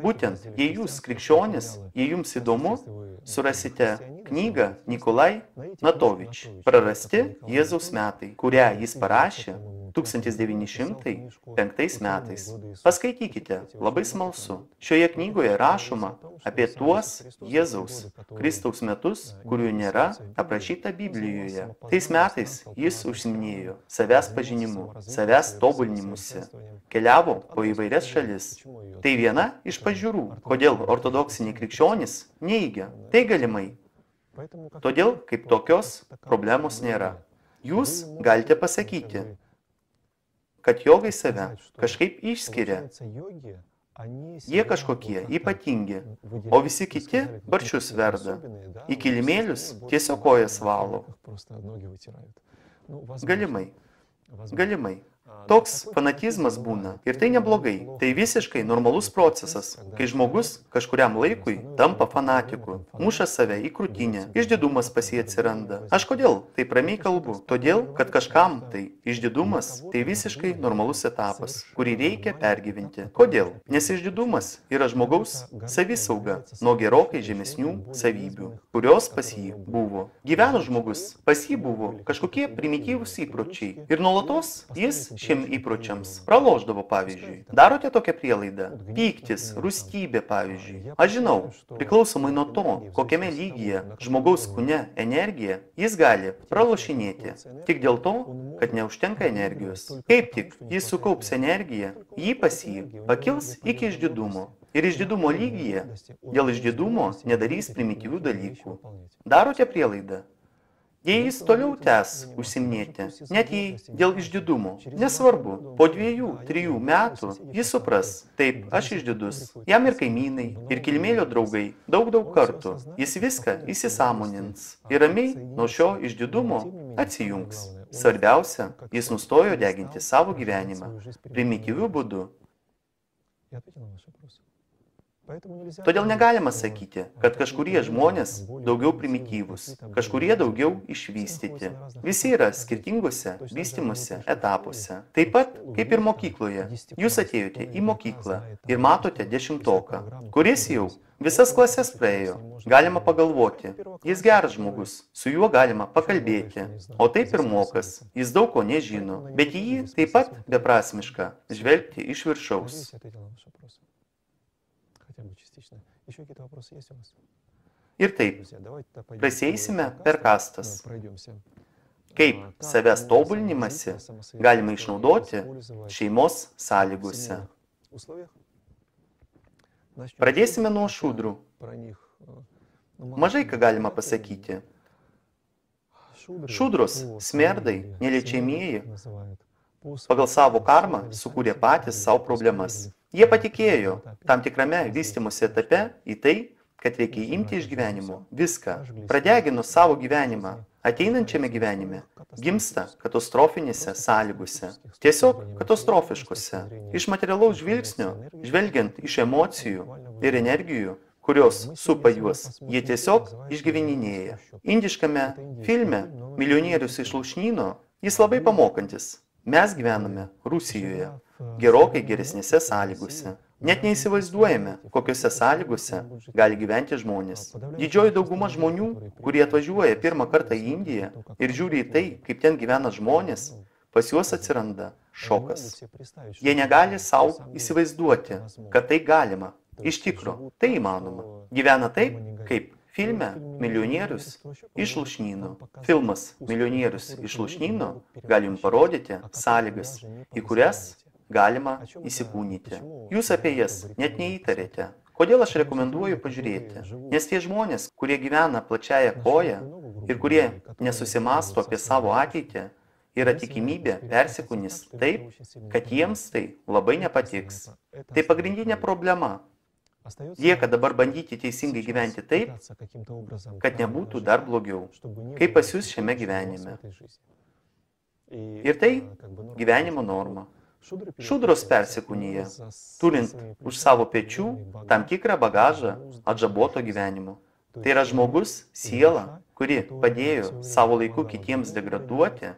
Būtent, jei jūs krikščionis, jei jums įdomu, surasite knygą Nikolai Natovič Prarasti Jėzaus metai, kurią jis parašė 1905 metais. Paskaitykite, labai smalsu. Šioje knygoje rašoma apie tuos Jėzaus Kristaus metus, kurių nėra aprašyta Biblijoje. Tais metais jis užsiminėjo savęs pažinimu, savęs tobulinimusi, keliavo po įvairias šalis. Tai viena iš pažiūrų, kodėl ortodoksiniai krikščionys neigia. Tai galimai. Todėl, kaip tokios problemos nėra. Jūs galite pasakyti, kad jogai save kažkaip išskiria. Jie kažkokie ypatingi, o visi kiti barčius verda. Į kilimėlius tiesiog kojas valo. Galimai. Galimai. Toks fanatizmas būna. Ir tai neblogai. Tai visiškai normalus procesas, kai žmogus kažkuriam laikui tampa fanatiku, muša save į krūtinę, išdidumas pas jį atsiranda. Aš kodėl taip ramiai kalbu? Todėl, kad kažkam tai išdidumas tai visiškai normalus etapas, kurį reikia pergyventi. Kodėl? Nes išdidumas yra žmogaus savisauga nuo gerokai žemesnių savybių, kurios pas jį buvo. Gyveno žmogus, pas jį buvo kažkokie primityvūs įpročiai. Ir nuolatos jis šiem įpročiams pralošdavo, pavyzdžiui. Darote tokią prielaidą? Pyktis, rūstybė, pavyzdžiui. Aš žinau, priklausomai nuo to, kokiame lygyje žmogaus kūne energija, jis gali pralošinėti. Tik dėl to, kad neužtenka energijos. Kaip tik jis sukaups energiją, jį pas jį pakils iki išdidumo. Ir išdidumo lygyje dėl išdidumo nedarys primityvių dalykų. Darote prielaidą? Jei jis toliau tęs užsiminėti, net jei dėl išdidumo, nesvarbu, po 2-3 metų jis supras, taip, aš išdidus, jam ir kaimynai, ir kilimėlio draugai, daug kartų, jis viską įsisąmonins ir ramiai nuo šio išdidumo atsijungs. Svarbiausia, jis nustojo deginti savo gyvenimą primityviu būdu. Todėl negalima sakyti, kad kažkurie žmonės daugiau primityvūs, kažkurie daugiau išvystyti. Visi yra skirtingose vystymosi etapuose. Taip pat, kaip ir mokykloje. Jūs atėjote į mokyklą ir matote 10-oką, kuris jau visas klases praėjo. Galima pagalvoti, jis geras žmogus, su juo galima pakalbėti. O tai pirmokas, jis daug ko nežino, bet į jį taip pat beprasmiška žvelgti iš viršaus. Ir taip, prasieisime per kastas. Kaip savęs tobulinimąsi galima išnaudoti šeimos sąlygose. Pradėsime nuo šūdrų. Mažai ką galima pasakyti. Šūdros, smerdai, neliečiamieji, pagal savo karmą sukūrė patys savo problemas. Jie patikėjo tam tikrame vystymosi etape į tai, kad reikia imti iš gyvenimo viską. Pradegino savo gyvenimą, ateinančiame gyvenime, gimsta katastrofinėse sąlygose, tiesiog katastrofiškose. Iš materialaus žvilgsnio, žvelgiant iš emocijų ir energijų, kurios supa juos, jie tiesiog išgyveninėja. Indiškame filme Milijonierius iš Lūšnyno jis labai pamokantis. Mes gyvename Rusijoje, gerokai geresnėse sąlygose. Net neįsivaizduojame, kokiose sąlygose gali gyventi žmonės. Didžioji dauguma žmonių, kurie atvažiuoja pirmą kartą į Indiją ir žiūri į tai, kaip ten gyvena žmonės, pas juos atsiranda šokas. Jie negali savo įsivaizduoti, kad tai galima. Iš tikro, tai įmanoma. Gyvena taip, kaip filme Milijonierius iš Lūšnyno. Filmas Milijonierius iš Lūšnyno gali jums parodyti sąlygas, į kurias galima įsikūnyti. Jūs apie jas net neįtarėte. Kodėl aš rekomenduoju pažiūrėti? Nes tie žmonės, kurie gyvena plačiaja koja ir kurie nesusimasto apie savo ateitį, yra tikimybė persikūnis taip, kad jiems tai labai nepatiks. Tai pagrindinė problema. Lieka dabar bandyti teisingai gyventi taip, kad nebūtų dar blogiau, kaip pas jūs šiame gyvenime. Ir tai gyvenimo norma. Šudros persikūnyje, turint už savo pečių tam tikrą bagažą atžaboto gyvenimo. Tai yra žmogus, siela, kuri padėjo savo laiku kitiems degraduoti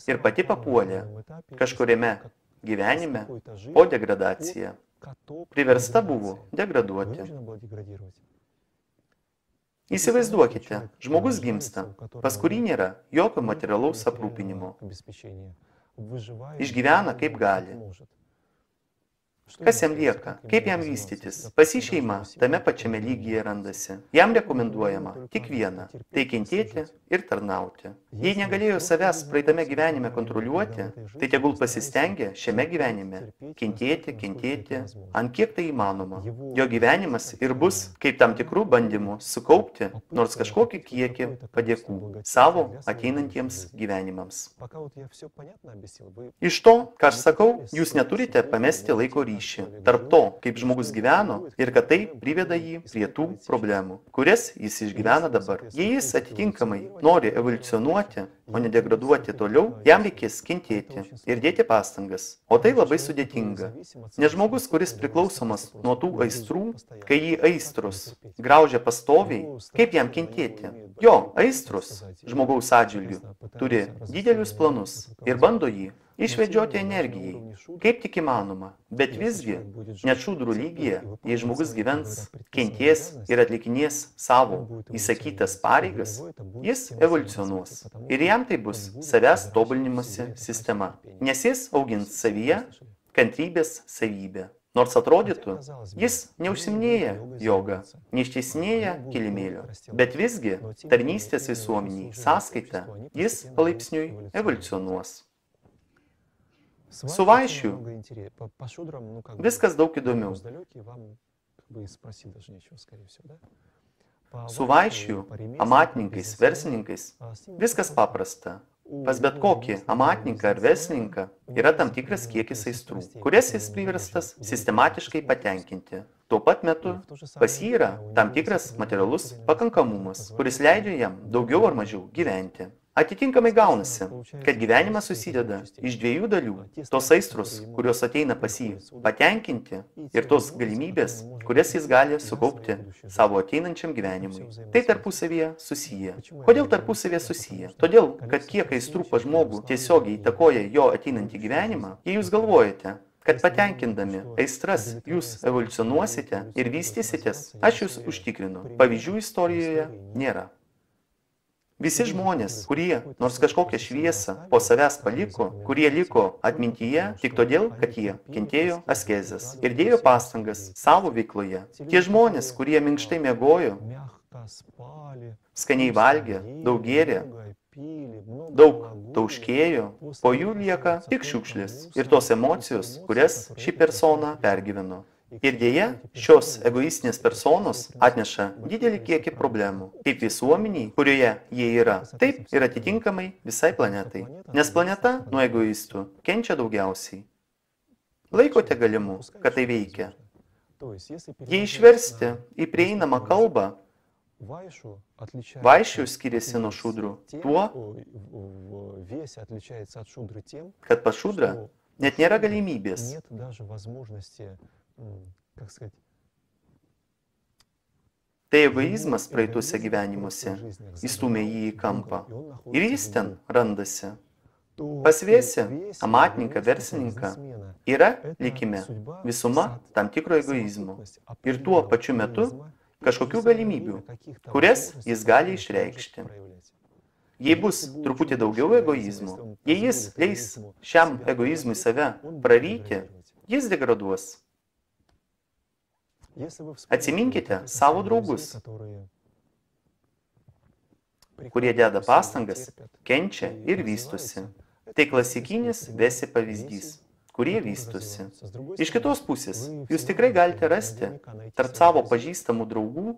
ir pati papuolė kažkuriame gyvenime po degradaciją. Priversta buvo degraduoti. Įsivaizduokite, žmogus gimsta, pas kurį nėra jokio materialaus aprūpinimo. Išgyvena kaip gali. Kas jam lieka? Kaip jam vystytis? Pas jį šeima tame pačiame lygyje randasi. Jam rekomenduojama tik viena – tai kentėti ir tarnauti. Jei negalėjo savęs praeitame gyvenime kontroliuoti, tai tegul pasistengia šiame gyvenime kentėti, ant kiek tai įmanoma. Jo gyvenimas ir bus kaip tam tikrų bandymų sukaupti nors kažkokį kiekį padėkų savo ateinantiems gyvenimams. Iš to, ką aš sakau, jūs neturite pamesti laiko ryšį tarp to, kaip žmogus gyveno ir kad tai priveda jį prie tų problemų, kurias jis išgyvena dabar. Jei jis atitinkamai nori evoliucionuoti, o ne degraduoti toliau, jam reikės kentėti ir dėti pastangas. O tai labai sudėtinga. Nes žmogus, kuris priklausomas nuo tų aistrų, kai jį aistros graužia pastoviai, kaip jam kentėti? Jo, aistrus žmogaus atžvilgiu turi didelius planus ir bando jį išvedžioti energijai, kaip tik įmanoma. Bet visgi, net šudrų lygyje, jei žmogus gyvens, kentės ir atlikinės savo įsakytas pareigas, jis evoliucionuos. Ir jam tai bus savęs tobulinimosi sistema, nes jis augins savyje kantrybės savybę. Nors atrodytų, jis neužsiminėja jogą, neišteisinėja kilimėlio, bet visgi tarnystės visuomeniai sąskaita jis palaipsniui evoliucionuos. Su vaišiu viskas daug įdomiau. Su vaišiu, amatininkais, verslininkais viskas paprasta. Pas bet kokį amatininką ar verslininką yra tam tikras kiekis aistrų, kurias jis priverstas sistematiškai patenkinti. Tuo pat metu pas jį yra tam tikras materialus pakankamumas, kuris leidžia jam daugiau ar mažiau gyventi. Atitinkamai gaunasi, kad gyvenimas susideda iš dviejų dalių. Tos aistros, kurios ateina pas jį patenkinti, ir tos galimybės, kurias jis gali sukaupti savo ateinančiam gyvenimui. Tai tarpusavyje susiję. Kodėl tarpusavyje susiję? Todėl, kad kiek aistrų pas žmogų tiesiogiai įtakoja jo ateinantį gyvenimą, jei jūs galvojate, kad patenkindami aistras jūs evoliucionuosite ir vystysitės, aš jūs užtikrinu, pavyzdžių istorijoje nėra. Visi žmonės, kurie nors kažkokią šviesą po savęs paliko, kurie liko atmintyje tik todėl, kad jie kentėjo askezes ir dėjo pastangas savo veikloje. Tie žmonės, kurie minkštai miegojo, skaniai valgė, daug gėrė, daug tauškėjo, po jų lieka tik šiukšlės ir tos emocijos, kurias ši persona pergyveno. Ir dėja, šios egoistinės personos atneša didelį kiekį problemų, kaip visuomeniai, kurioje jie yra, taip ir atitinkamai visai planetai. Nes planeta nuo egoistų kenčia daugiausiai. Laikote galimu, kad tai veikia. Jei išversti į prieinamą kalbą, vaišių skiriasi nuo šudrų tuo, kad pas šudrą net nėra galimybės tai egoizmas praeituose gyvenimuose įstumė jį į kampą ir jis ten randasi. Pasvėsi amatininką, verslininką yra likime visuma tam tikro egoizmo ir tuo pačiu metu kažkokių galimybių, kurias jis gali išreikšti. Jei bus truputį daugiau egoizmo, jei jis leis šiam egoizmui save praryti, jis degraduos. Atsiminkite savo draugus, kurie deda pastangas, kenčia ir vystosi. Tai klasikinis vesi pavyzdys, kurie vystosi. Iš kitos pusės, jūs tikrai galite rasti tarp savo pažįstamų draugų,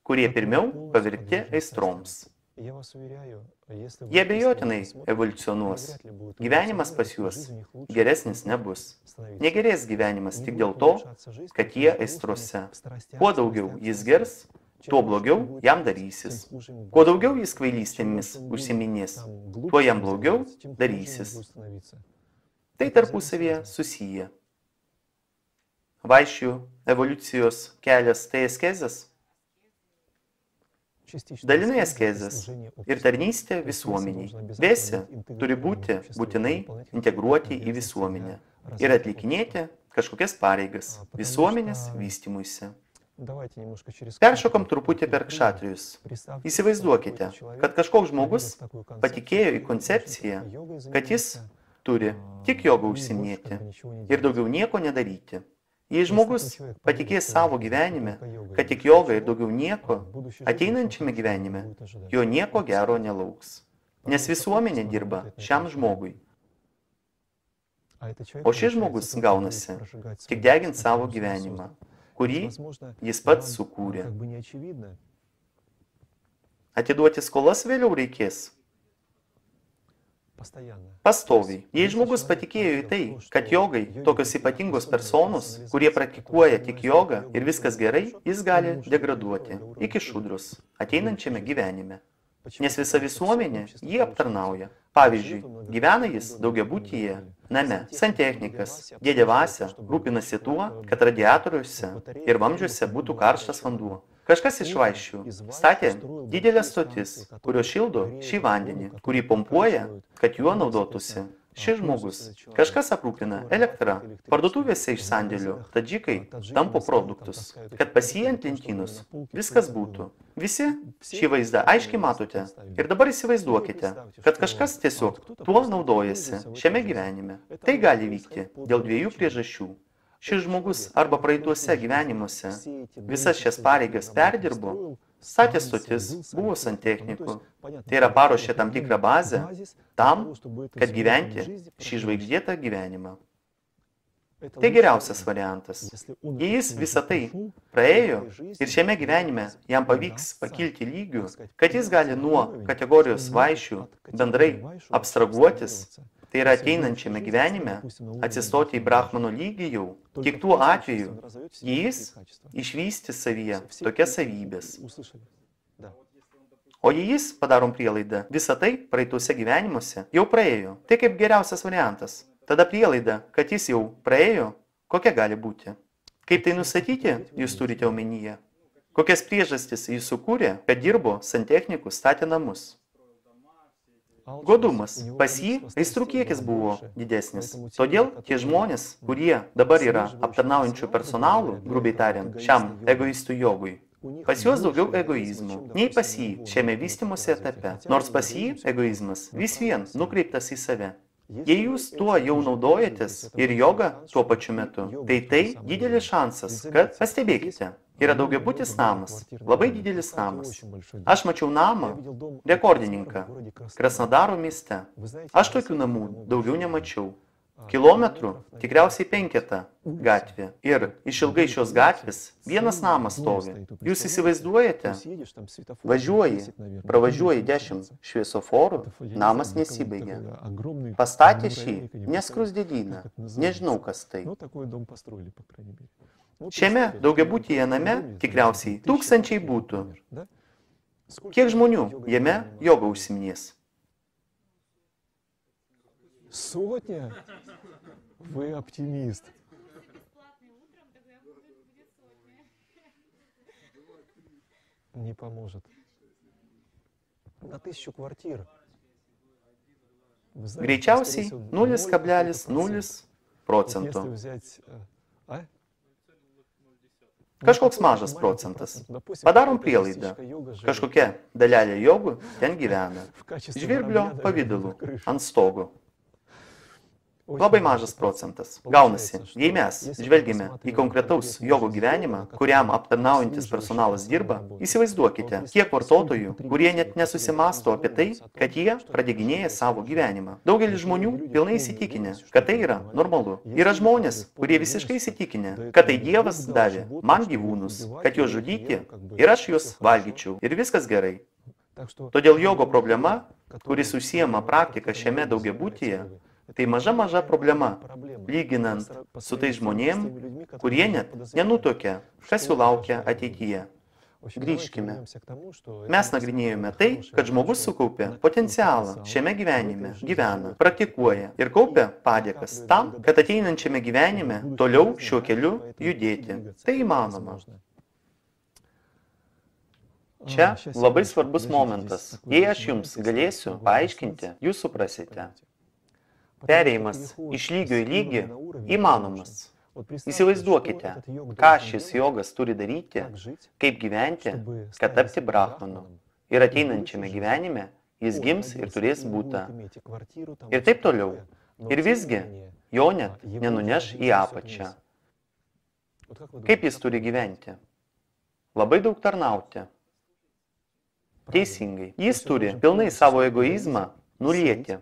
kurie pirmiau pavirti aistroms. Я вас уверяю, если вы Jie пристально abejotinai посмотрите, evoliucionuos. вряд ли будет Gyvenimas pas эволюционировать, juos жизнь у них лучше geresnis не nebus. становиться. Negerės gyvenimas Не tik будет dėl to, улучшаться жизнь, kad только jie лишь aistrose. страстях, Kuo daugiau страстях, jis страстях. gers, Чем tuo больше blogiau он будет jam пить, darysis. тем хуже ему будет Kuo daugiau становиться. jis kvailystėmis Чем больше он будет užsiminės, там tuo глупостями jam blogiau заниматься, тем хуже ему darysis. будет становиться. Tai Это tarpusavėje взаимосвязано. susiję. Vaišių evoliucijos kelias tai askezės, Частично dalinai аскеза — это askezės служение ir обществу. tarnystė То есть весы visuomeniai. должны обязательно Vėsi быть turi интегрированы в būti общество, būtinai выполнять integruoti какие-то į обязанности visuomenę для ir развития atlikinėti общества. kažkokias pareigas Потому visuomenės что vystimuisi. давайте немножко через Peršokom кадры truputį per пример. kšatrijus. Представьте, Įsivaizduokite, какой-то человек kad kažkoks поверил žmogus в такую концепцию, patikėjo į что koncepciją, должен только йогой kad jis заниматься, turi tik и jogą больше užsiminėti как бы ничего не ir делать. daugiau nieko nedaryti. Jei Если žmogus такой человек patikės поверит, что savo жизнь gyvenime, только йога kad и tik больше joga ir ничего, daugiau nieko, в будущей жизни ateinančiame ничего gyvenime не будет ожидать. jo nieko gero nelauks. Nes Потому что visuomenė общество dirba работает на šiam этого человека. žmogui, А этот человек, o šis получается, žmogus только gaunasi будет прожигать tik свой degint опыт, savo который он gyvenimą, сам создал. kurį Возможно, jis вам, pats sukūrė. как бы не очевидно. Atiduoti skolas vėliau reikės. Постоянно. Pastoviai. Jei žmogus patikėjo į tai, kad jogai tokios ypatingos personos, kurie praktikuoja tik jogą ir viskas gerai, jis gali degraduoti iki šudrus ateinančiame gyvenime. Nes visa visuomenė jį aptarnauja. Pavyzdžiui, gyvena jis daugiabutyje, name, santechnikas, dėdė Vasia rūpinasi tuo, kad radiatoriuose ir vamzdžiuose būtų karštas vanduo. Kažkas iš vaišių statė didelės stotis, kurios šildo šį vandenį, kurį pompuoja, kad juo naudotųsi šis žmogus. Kažkas aprūpina elektrą. Parduotuvėse iš sandėlių tadžikai tampo produktus, kad pas jį ant lentynos viskas būtų. Visi šį vaizdą aiškiai matote. Ir dabar įsivaizduokite, kad kažkas tiesiog tuo naudojasi šiame gyvenime. Tai gali vykti dėl dviejų priežasčių. Šis žmogus arba praeituose gyvenimuose visas šias pareigas perdirbo, statė stotis, buvo santechnikų, tai yra paruošė tam tikrą bazę tam, kad gyventi šį žvaigždėtą gyvenimą. Tai geriausias variantas. Jei jis visą tai praėjo ir šiame gyvenime jam pavyks pakilti lygių, kad jis gali nuo kategorijos vaišių bendrai abstraguotis, tai yra ateinančiame gyvenime atsistoti į Brahmano lygį jau, tik tuo atveju, jei jis išvystys savyje tokias savybės. O jei jis, padarom prielaidą, visą tai praeituose gyvenimuose jau praėjo, tai kaip geriausias variantas. Tada prielaida, kad jis jau praėjo, kokia gali būti? Kaip tai nustatyti, jūs turite omenyje? Kokias priežastis jis sukūrė, kad dirbo santechnikų, statė namus? Godumas. Pas jį aistrų kiekis buvo didesnis. Todėl tie žmonės, kurie dabar yra aptarnaujančių personalų, grubiai tariant, šiam egoistų jogui, pas juos daugiau egoizmų, nei pas jį šiame vystymosi etape. Nors pas jį egoizmas vis vien nukreiptas į save. Jei jūs tuo jau naudojatės ir joga tuo pačiu metu, tai didelis šansas, kad pastebėkite, yra daugiabutis namas, labai didelis namas. Aš mačiau namą, rekordininką, Krasnodaro mieste. Aš tokių namų daugiau nemačiau. Kilometrų tikriausiai 5 gatvė. Ir išilgai šios gatvės vienas namas stovi. Jūs įsivaizduojate? Pravažiuoji 10 šviesoforų, namas nesibaigia. Pastatė šį neskrusdėlyną. Nežinau, kas tai. Šiame daugiabutyje name tikriausiai tūkstančiai būtų. Kiek žmonių jame joga užsiminės? Сотня? Вы оптимист. Не поможет. На 1000 квартир. Greičiausiai 0,0 procentų. Kažkoks mažas procentas. Padarom prielaidą. Kažkokia dalelė jogų ten gyvena. Žvirblio pavidalu ant stogo. Labai mažas procentas. Gaunasi, jei mes žvelgime į konkretaus jogo gyvenimą, kuriam aptarnaujantis personalas dirba, įsivaizduokite, kiek vartotojų, kurie net nesusimasto apie tai, kad jie pradeginėja savo gyvenimą. Daugelis žmonių pilnai įsitikinę, kad tai yra normalu. Yra žmonės, kurie visiškai įsitikinę, kad tai Dievas davė man gyvūnus, kad juos žudyti ir aš juos valgyčiau ir viskas gerai. Todėl jogo problema, kuris užsiema praktiką šiame daugiabutyje, tai maža problema, lyginant su tais žmonėm, kurie net nenutuokia, kas jų laukia ateityje. Grįžkime. Mes nagrinėjome tai, kad žmogus sukaupė potencialą šiame gyvenime, gyvena, praktikuoja ir kaupia padėkas tam, kad ateinančiame gyvenime toliau šiuo keliu judėti. Tai įmanoma. Čia labai svarbus momentas. Jei aš jums galėsiu paaiškinti, jūs suprasite. Perėjimas iš lygio į lygį įmanomas. Įsivaizduokite, ką šis jogas turi daryti, kaip gyventi, kad tapti brahmanu. Ir ateinančiame gyvenime jis gims ir turės būtą. Ir taip toliau. Ir visgi jo net nenuneš į apačią. Kaip jis turi gyventi? Labai daug tarnauti. Teisingai. Jis turi pilnai savo egoizmą nulieti.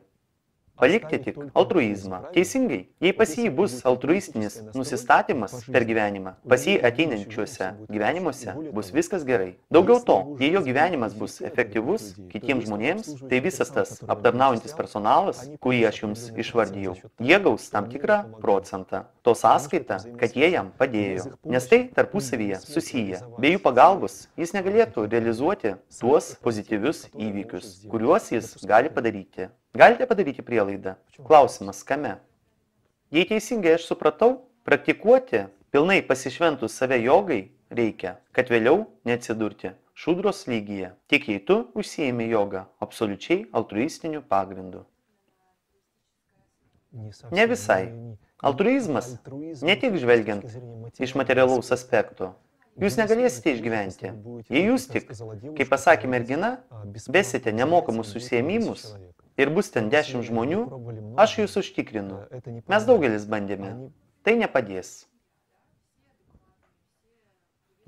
Palikti tik altruizmą. Teisingai, jei pas jį bus altruistinis nusistatymas per gyvenimą, pas jį ateinančiuose gyvenimuose bus viskas gerai. Daugiau to, jei jo gyvenimas bus efektyvus kitiems žmonėms, tai visas tas aptarnaujantis personalas, kurį aš jums išvardijau, jie gaus tam tikrą procentą. To sąskaita, kad jie jam padėjo. Nes tai tarpusavyje susiję. Be jų pagalbos jis negalėtų realizuoti tuos pozityvius įvykius, kuriuos jis gali padaryti. Galite padaryti prielaidą? Klausimas, kame? Jei teisingai aš supratau, praktikuoti pilnai pasišventus save jogai reikia, kad vėliau neatsidurti šudros lygyje, tik jei tu užsiimi jogą absoliučiai altruistiniu pagrindu. Ne visai. Altruizmas ne tik žvelgiant iš materialaus aspekto. Jūs negalėsite išgyventi. Jei jūs tik, kaip pasakė mergina, vesite nemokamus užsiėmimus, ir bus ten 10 žmonių, aš jūs užtikrinu. Mes daugelis bandėme. Tai nepadės.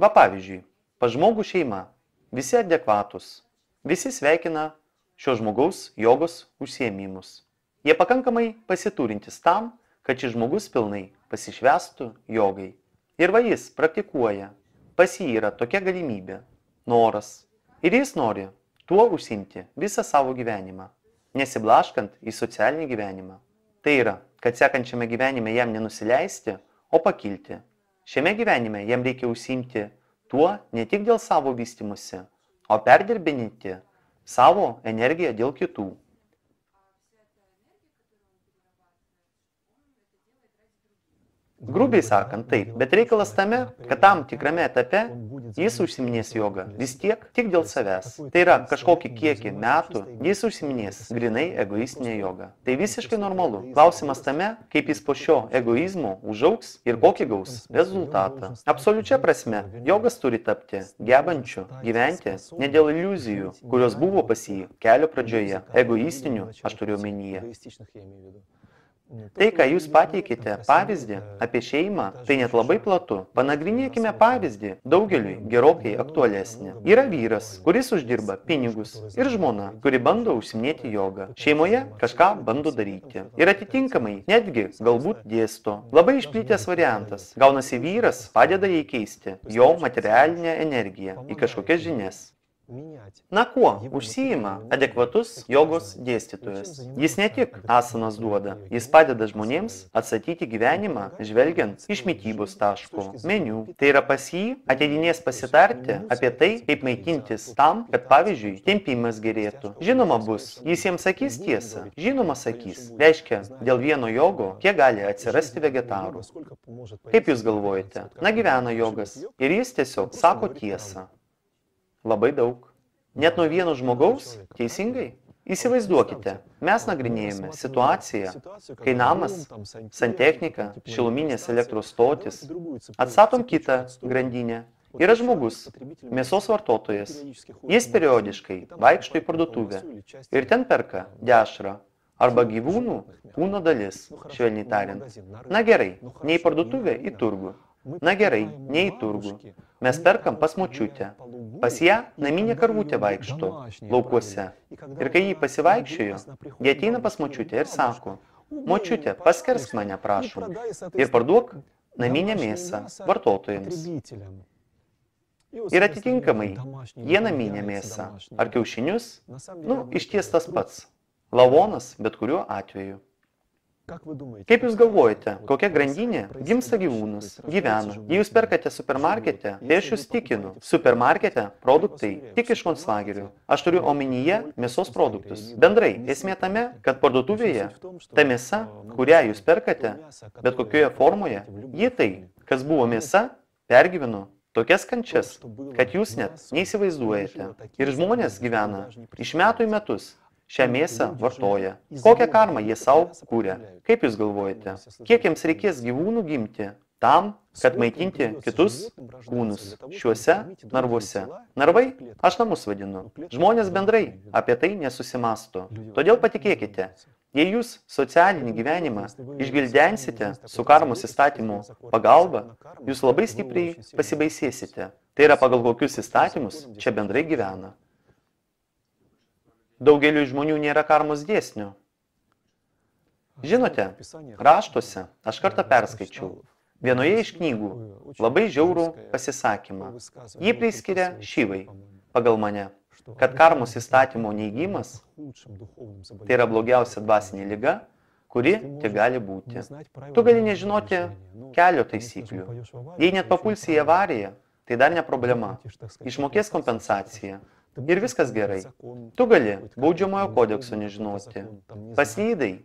Va pavyzdžiui, pas žmogų šeima. Visi adekvatus. Visi sveikina šio žmogaus jogos užsiėmimus. Jie pakankamai pasiturintis tam, kad šis žmogus pilnai pasišvestų jogai. Ir va jis praktikuoja. Pas jį yra tokia galimybė. Noras. Ir jis nori tuo užsiimti visą savo gyvenimą. Nesiblaškant į socialinį gyvenimą. Tai yra, kad sekančiame gyvenime jam nenusileisti, o pakilti. Šiame gyvenime jam reikia užsiimti tuo ne tik dėl savo vystymusi, o perdirbinti savo energiją dėl kitų. Grubiai sakant, taip, bet reikalas tame, kad tam tikrame etape jis užsiminės jogą vis tiek tik dėl savęs. Tai yra, kažkokį kiekį metų jis užsiminės grinai egoistinė joga. Tai visiškai normalu. Klausimas tame, kaip jis po šio egoizmo užaugs ir kokį gaus rezultatą. Absoliučia prasme, jogas turi tapti gebančiu gyventi ne dėl iliuzijų, kurios buvo pas jį kelio pradžioje, egoistinių, aš turiu omenyje. Tai, ką jūs pateikite pavyzdį apie šeimą, tai net labai platu. Panagrinėkime pavyzdį daugeliui gerokai aktualesnį. Yra vyras, kuris uždirba pinigus, ir žmona, kuri bando užsiiminėti jogą. Šeimoje kažką bando daryti. Ir atitinkamai netgi galbūt dėsto. Labai išplitęs variantas. Gaunasi vyras padeda jai keisti jo materialinę energiją į kažkokias žinias. Na kuo užsiima adekvatus jogos dėstytojas? Jis ne tik asanas duoda, jis padeda žmonėms atstatyti gyvenimą, žvelgiant iš mitybos taško, meniu. Tai yra pas jį ateidinės pasitarti apie tai, kaip maitintis tam, kad pavyzdžiui, tempimas gerėtų. Žinoma bus, jis jiems sakys tiesą. Žinoma sakys. Reiškia, dėl vieno jogo, kiek gali atsirasti vegetarų. Kaip jūs galvojate? Na gyvena jogas ir jis tiesiog sako tiesą. Labai daug. Net nuo vieno žmogaus, teisingai? Įsivaizduokite, mes nagrinėjame situaciją, kai namas, santechnika, šiluminės elektros stotis, atstatom kitą grandinę. Yra žmogus, mėsos vartotojas. Jis periodiškai vaikšto į parduotuvę ir ten perka dešrą arba gyvūnų kūno dalis, švelniai tariant. Na gerai, ne į parduotuvę, į turgų. Na gerai, ne į turgų. Mes perkam pas močiutę. Pas ją naminė karvutė vaikšto laukuose. Ir kai jį pasivaikščiojo, jie ateina pas močiutę ir sako, močiutė, paskersk mane, prašom, ir parduok naminę mėsą vartotojams. Ir atitinkamai, jie naminė mėsa ar kiaušinius, išties tas pats. Lavonas bet kuriuo atveju. Kaip Jūs galvojate, kokia grandinė gimsta gyvūnus, gyvena? Jei Jūs perkate supermarkete, tai aš Jūs tikinu, supermarkete produktai tik iš konclagerių. Aš turiu omenyje mėsos produktus. Bendrai, esmė tame, kad parduotuvėje ta mėsa, kurią Jūs perkate, bet kokioje formoje, ji tai, kas buvo mėsa, pergyveno tokias kančias, kad Jūs net neįsivaizduojate. Ir žmonės gyvena iš metų į metus. Šią mėsą vartoja. Kokią karmą jie savo kūrė? Kaip Jūs galvojate? Kiek jiems reikės gyvūnų gimti tam, kad maitinti kitus kūnus šiuose narvuose? Narvai aš namus vadinu. Žmonės bendrai apie tai nesusimasto. Todėl patikėkite, jei Jūs socialinį gyvenimą išgvildensite su karmos įstatymu pagalba, Jūs labai stipriai pasibaisėsite. Tai yra pagal kokius įstatymus čia bendrai gyvena. Daugeliu žmonių nėra karmos dėsnių. Žinote, raštuose aš kartą perskaičiau vienoje iš knygų labai žiaurų pasisakymą. Jį priskiria Šivai, pagal mane, kad karmos įstatymo neigimas tai yra blogiausia dvasinė liga, kuri tik gali būti. Tu gali nežinoti kelio taisyklių. Jei net papulsi į avariją, tai dar ne problema. Išmokės kompensaciją. Ir viskas gerai. Tu gali baudžiamojo kodekso nežinoti. Paslydai,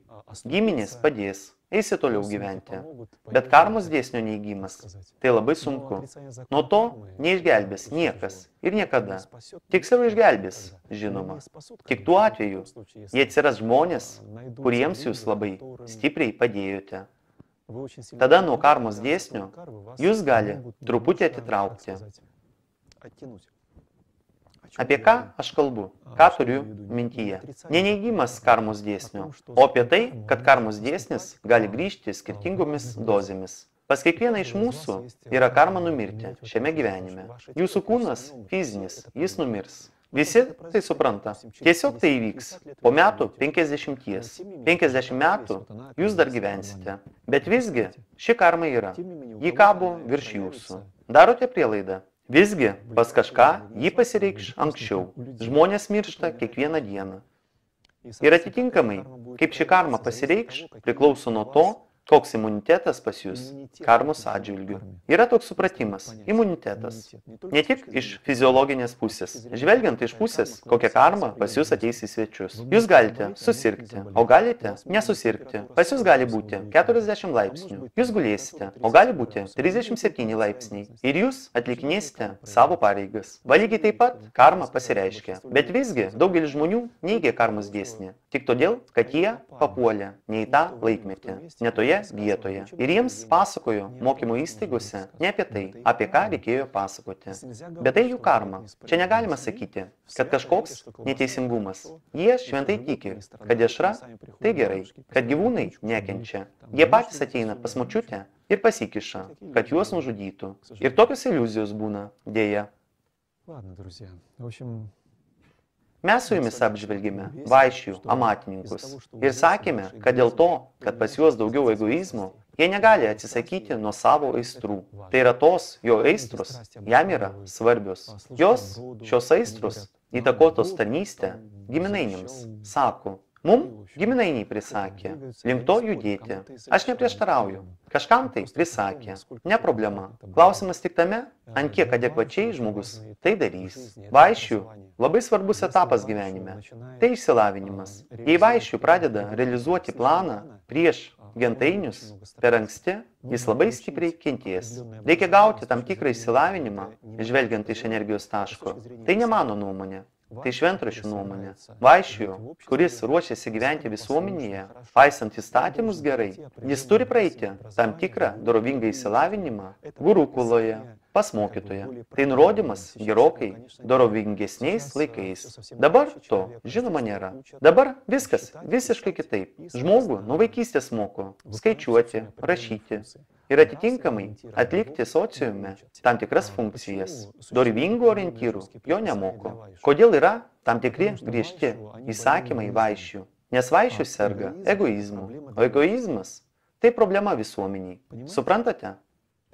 giminės padės, eisi toliau gyventi. Bet karmos dėsnio neigimas, tai labai sunku. Nuo to neišgelbės niekas ir niekada. Tiksliau išgelbės, žinoma. Tik tuo atveju, jei atsiras žmonės, kuriems Jūs labai stipriai padėjote. Tada nuo karmos dėsnio Jūs gali truputį atitraukti. Apie ką aš kalbu? Ką turiu mintyje? Neneigimas karmos dėsnio, o apie tai, kad karmos dėsnis gali grįžti skirtingomis dozėmis. Pas kiekvieną iš mūsų yra karma numirti šiame gyvenime. Jūsų kūnas fizinis, jis numirs. Visi tai supranta. Tiesiog tai įvyks. Po metų 50. 50 metų Jūs dar gyvensite. Bet visgi ši karma yra. Ji kabo virš Jūsų. Darote prielaidą? Visgi, pas kažką ji pasireikš anksčiau. Žmonės miršta kiekvieną dieną. Ir atitinkamai, kaip ši karma pasireikš, priklauso nuo to, koks imunitetas pas Jūs karmos atžvilgiu. Yra toks supratimas – imunitetas. Ne tik iš fiziologinės pusės. Žvelgiant iš pusės, kokia karma pas Jūs ateis į svečius. Jūs galite susirgti, o galite nesusirgti. Pas Jūs gali būti 40 laipsnių. Jūs gulėsite, o gali būti 37 laipsniai. Ir Jūs atlikinėsite savo pareigas. Lygiai taip pat karma pasireiškia. Bet visgi daugelis žmonių neigia karmos dėsnį. Tik todėl, kad jie papuolė ne į tą laikmetį, ne toje vietoje. Ir jiems pasakojo mokymo įstaigose ne apie tai, apie ką reikėjo pasakoti. Bet tai jų karma. Čia negalima sakyti, kad kažkoks neteisingumas. Jie šventai tiki, kad dešra tai gerai, kad gyvūnai nekenčia. Jie patys ateina pas močiutę ir pasikiša, kad juos nužudytų. Ir tokios iliuzijos būna, dėja. Mes su Jumis apžvelgėme vaišių amatininkus ir sakėme, kad dėl to, kad pas juos daugiau egoizmo, jie negali atsisakyti nuo savo aistrų. Tai yra tos jo aistros, jam yra svarbios. Šios aistros įtakotos tarnystę giminainiams, sako. Mums giminainiai prisakė, link to judėti. Aš neprieštarauju. Kažkam tai prisakė. Ne problema. Klausimas tik tame, ant kiek adekvačiai žmogus tai darys. Vaišių labai svarbus etapas gyvenime. Tai išsilavinimas. Jei vaišių pradeda realizuoti planą prieš gentainius per anksti, jis labai stipriai kentės. Reikia gauti tam tikrą išsilavinimą, žvelgiant iš energijos taško. Tai ne mano nuomonė. Tai šventraščių nuomonė. Vaišių, kuris ruošiasi gyventi visuomenėje, paisant įstatymus gerai, jis turi praeiti tam tikrą dorovingą išsilavinimą gurukuloje, pas mokytoją. Tai nurodymas gerokai dorovingesniais laikais. Dabar to, žinoma, nėra. Dabar viskas visiškai kitaip. Žmogų nuo vaikystės moko skaičiuoti, rašyti ir atitinkamai atlikti sociume tam tikras funkcijas. Dorivingų orientyrų jo nemoko. Kodėl yra tam tikri griežti įsakymai vaišių? Nes vaišių serga egoizmu. O egoizmas tai problema visuomeniai. Suprantate?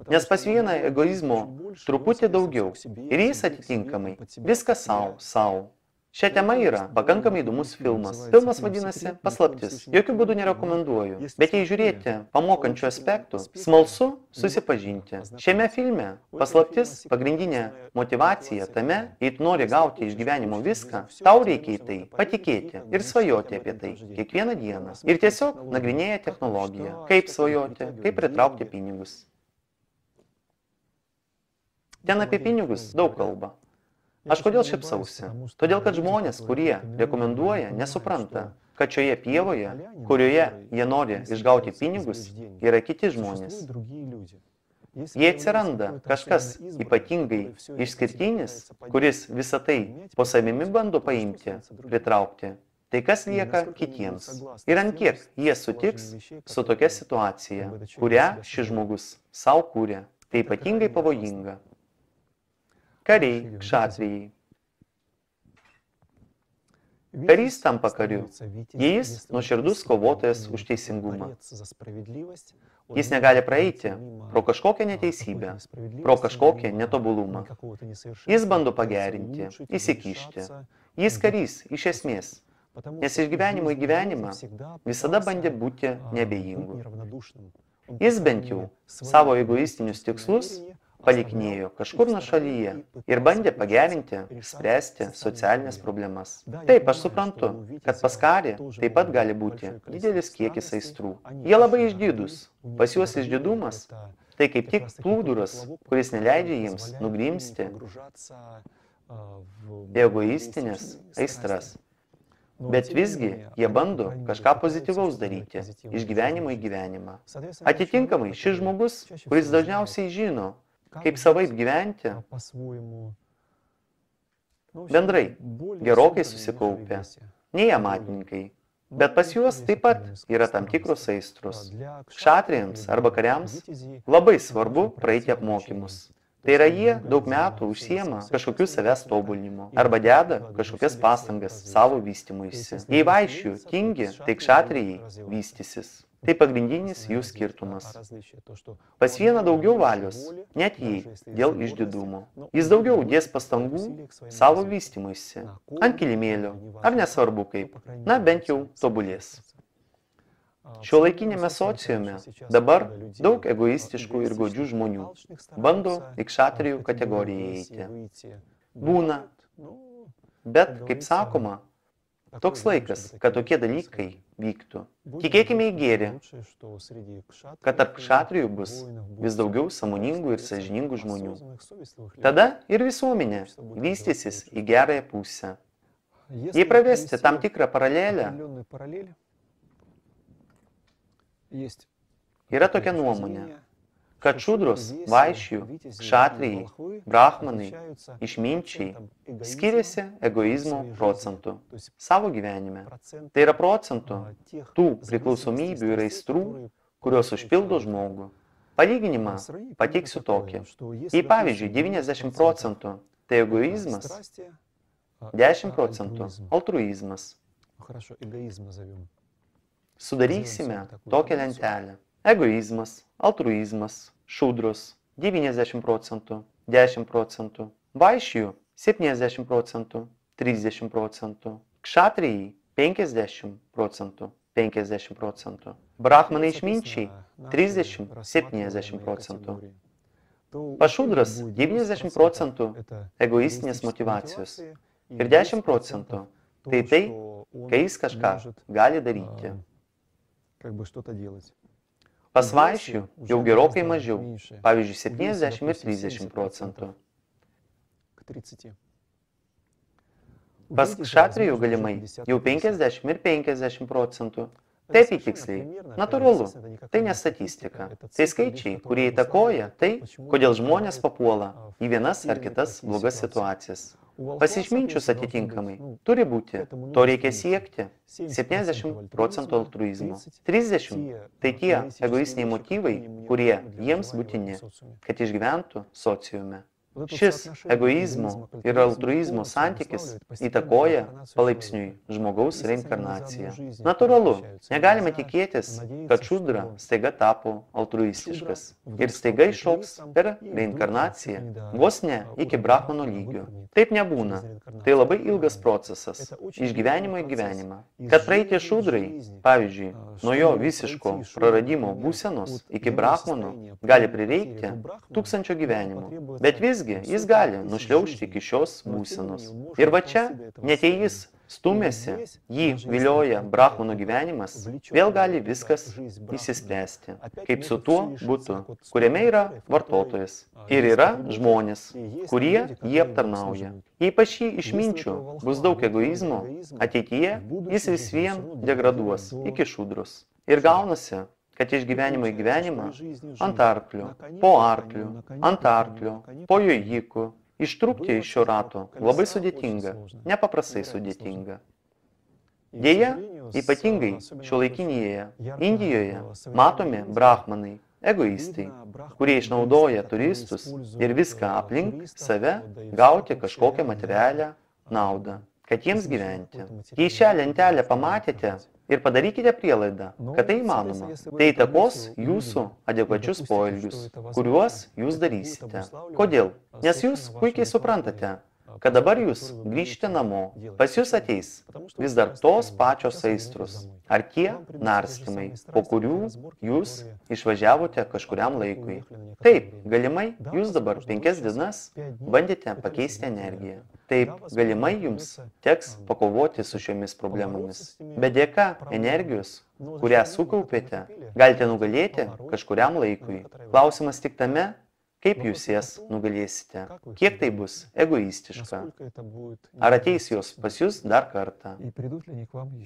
Nes pas vieną egoizmo truputį daugiau ir jis atitinkamai viską savo. Šią temą yra pakankamai įdomus filmas. Filmas vadinasi Paslaptis. Jokių būdų nerekomenduoju, bet jei žiūrėti pamokančių aspektų, smalsu susipažinti. Šiame filme Paslaptis pagrindinė motyvacija tame, jei tu nori gauti iš gyvenimo viską, tau reikia į tai patikėti ir svajoti apie tai kiekvieną dieną. Ir tiesiog nagrinėja technologiją, kaip svajoti, kaip pritraukti pinigus. Ten apie pinigus daug kalba. Aš kodėl šypsausi? Todėl, kad žmonės, kurie rekomenduoja, nesupranta, kad šioje pievoje, kurioje jie nori išgauti pinigus, yra kiti žmonės. Jei atsiranda kažkas ypatingai išskirtinis, kuris visą tai po savimi bando paimti, pritraukti, tai kas lieka kitiems? Ir ant kiek jie sutiks su tokia situacija, kurią šis žmogus savo kūrė. Tai ypatingai pavojinga. Kariai, kšatrijai. Karys tampa kariu, jei jis nuoširdus kovotojas už teisingumą. Jis negali praeiti pro kažkokią neteisybę, pro kažkokią netobulumą. Jis bando pagerinti, įsikišti. Jis karys iš esmės, nes iš gyvenimo į gyvenimą visada bandė būti neabejingu. Jis bent jau savo egoistinius tikslus palikinėjo kažkur nuošalyje ir bandė pagerinti, spręsti socialinės problemas. Taip, aš suprantu, kad pas karį taip pat gali būti didelis kiekis aistrų. Jie labai išdidūs. Pas juos išdidumas tai kaip tik plūduras, kuris neleidžia jiems nugrimzti egoistinės aistras. Bet visgi jie bando kažką pozityvaus daryti iš gyvenimo į gyvenimą. Atitinkamai, šis žmogus, kuris dažniausiai žino, kaip savaip gyventi, bendrai gerokai susikaupia, nei amatininkai, bet pas juos taip pat yra tam tikros aistros. Kšatrijams arba kariams labai svarbu praeiti apmokymus. Tai yra jie daug metų užsiema kažkokiu savęs tobulinimu arba deda kažkokias pastangas savo vystymuisi. Jei vaišių tingi, tai kšatrijai vystysis. Tai pagrindinis jų skirtumas. Pas vieną daugiau valios, net jei dėl išdidumo. Jis daugiau dės pastangų savo vystymuisi, ant kilimėlio, ar nesvarbu kaip, na bent jau tobulės. Šiuolaikinėme sociume dabar daug egoistiškų ir godžių žmonių bando į kšatrijų kategoriją eiti. Būna, bet, kaip sakoma, toks laikas, kad tokie dalykai vyktų. Tikėkime į gėrį, kad tarp kšatrijų bus vis daugiau sąmoningų ir sąžiningų žmonių. Tada ir visuomenė vystysis į gerąją pusę. Jei pravesti tam tikrą paralelę, yra tokia nuomonė, kad šudros, vaišių, kšatrijai, brahmanai, išminčiai skiriasi egoizmo procentu savo gyvenime. Tai yra procentų tų priklausomybių ir aistrų, kurios užpildo žmogų. Palyginimą pateiksiu tokį. Jei pavyzdžiui 90% tai egoizmas, 10% altruizmas. Sudarysime tokią lentelę. Egoizmas, altruizmas, šudros 90%, 10%, vaišių 70%, 30%, kšatrijai 50%, 50%, brahmanai išminčiai 30–70%. Pašudras 90% egoistinės motyvacijos ir 10% tai tai, kai jis kažką gali daryti. Pas vaišių jau gerokai mažiau, pavyzdžiui, 70 ir 30%. Pas kšatrijų galimai jau 50 ir 50%. Taip tiksliai, natūralu, tai ne statistika. Tai skaičiai, kurie įtakoja tai, kodėl žmonės papuola į vienas ar kitas blogas situacijas. Pas išminčius atitinkamai turi būti, to reikia siekti, 70% altruizmo. 30% tai tie egoistiniai motyvai, kurie jiems būtini, kad išgyventų sociume. Šis egoizmo ir altruizmo santykis įtakoja palaipsniui žmogaus reinkarnaciją. Natūralu, negalime tikėtis, kad šudra staiga tapo altruistiškas ir staiga išaugs per reinkarnaciją vos ne iki brahmano lygio. Taip nebūna. Tai labai ilgas procesas, iš gyvenimo į gyvenimą. Kad praeiti šudrai, pavyzdžiui, nuo jo visiško praradimo būsenos iki brahmano gali prireikti 1000 gyvenimų. Bet visgi jis gali nušliaužti iki šios būsenos. Ir va čia, net jei jis stumėsi, jį vilioja brahmano gyvenimas, vėl gali viskas išsispręsti, kaip su tuo būtu, kuriame yra vartotojas. Ir yra žmonės, kurie jį aptarnauja. Jei pas šį išminčių bus daug egoizmo, ateityje jis vis vien degraduos iki šudros. Ir gaunasi, kad iš gyvenimo į gyvenimą ant arklio, po arklių, ant arklio, po jojikų, ištrūkti iš šio rato labai sudėtinga, nepaprastai sudėtinga. Deja, ypatingai šiuolaikinėje Indijoje matomi brahmanai, egoistai, kurie išnaudoja turistus ir viską aplink save gauti kažkokią materialią naudą, kad jiems gyventi. Jei šią lentelę pamatėte ir padarykite prielaidą, kad tai įmanoma, tai įtakos jūsų adekvačius poelgius, kuriuos jūs darysite. Kodėl? Nes jūs puikiai suprantate, kad dabar jūs grįžti namo, pas jūs ateis vis dar tos pačios aistros, ar tie narstymai, po kurių jūs išvažiavote kažkuriam laikui. Taip, galimai jūs dabar 5 dienas bandėte pakeisti energiją. Taip, galimai jums teks pakovoti su šiomis problemomis. Bet dėka energijos, kurią sukaupėte, galite nugalėti kažkuriam laikui. Klausimas tik tame, kaip jūs jas nugalėsite, kiek tai bus egoistiška. Ar ateis jos pas jūs dar kartą?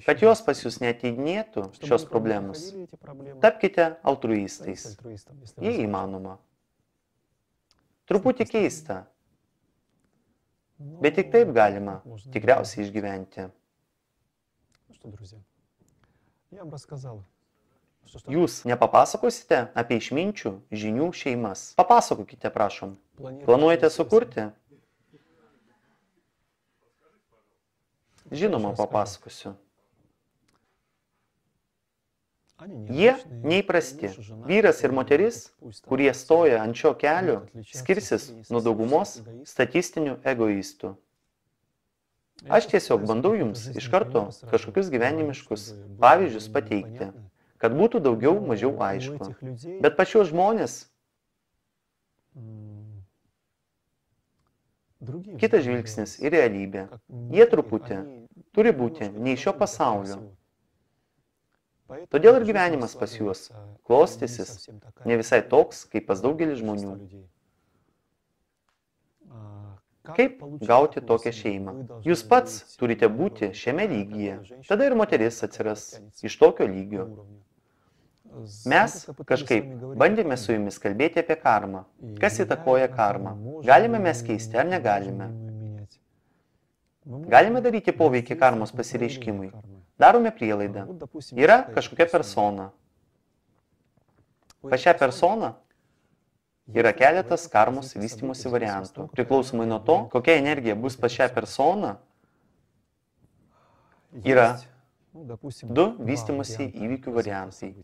Kad jos pas jūs neateidinėtų šios problemos, tapkite altruistais, jei įmanoma. Truputį keista, bet tik taip galima tikriausiai išgyventi. Jūs nepapasakosite apie išminčių žinių šeimas? Papasakokite, prašom. Planuojate sukurti? Žinoma, papasakosiu. Jie neįprasti. Vyras ir moteris, kurie stoja ant šio kelio, skirsis nuo daugumos statistinių egoistų. Aš tiesiog bandau jums iš karto kažkokius gyvenimiškus pavyzdžius pateikti, kad būtų daugiau mažiau aišku. Bet pačios žmonės, kitas žvilgsnis į realybę, jie truputį turi būti ne iš šio pasaulio. Todėl ir gyvenimas pas juos klostysis ne visai toks, kaip pas daugelį žmonių. Kaip gauti tokią šeimą? Jūs pats turite būti šiame lygyje. Tada ir moteris atsiras iš tokio lygio. Mes kažkaip bandėme su jumis kalbėti apie karmą. Kas įtakoja karmą? Galime mes keisti ar negalime? Galime daryti poveikį karmos pasireiškimui. Darome prielaidą. Yra kažkokia persona. Pas šią personą yra keletas karmos vystymosi variantų. Priklausomai nuo to, kokia energija bus pas šią personą, yra 2 vystymosi įvykių variantai.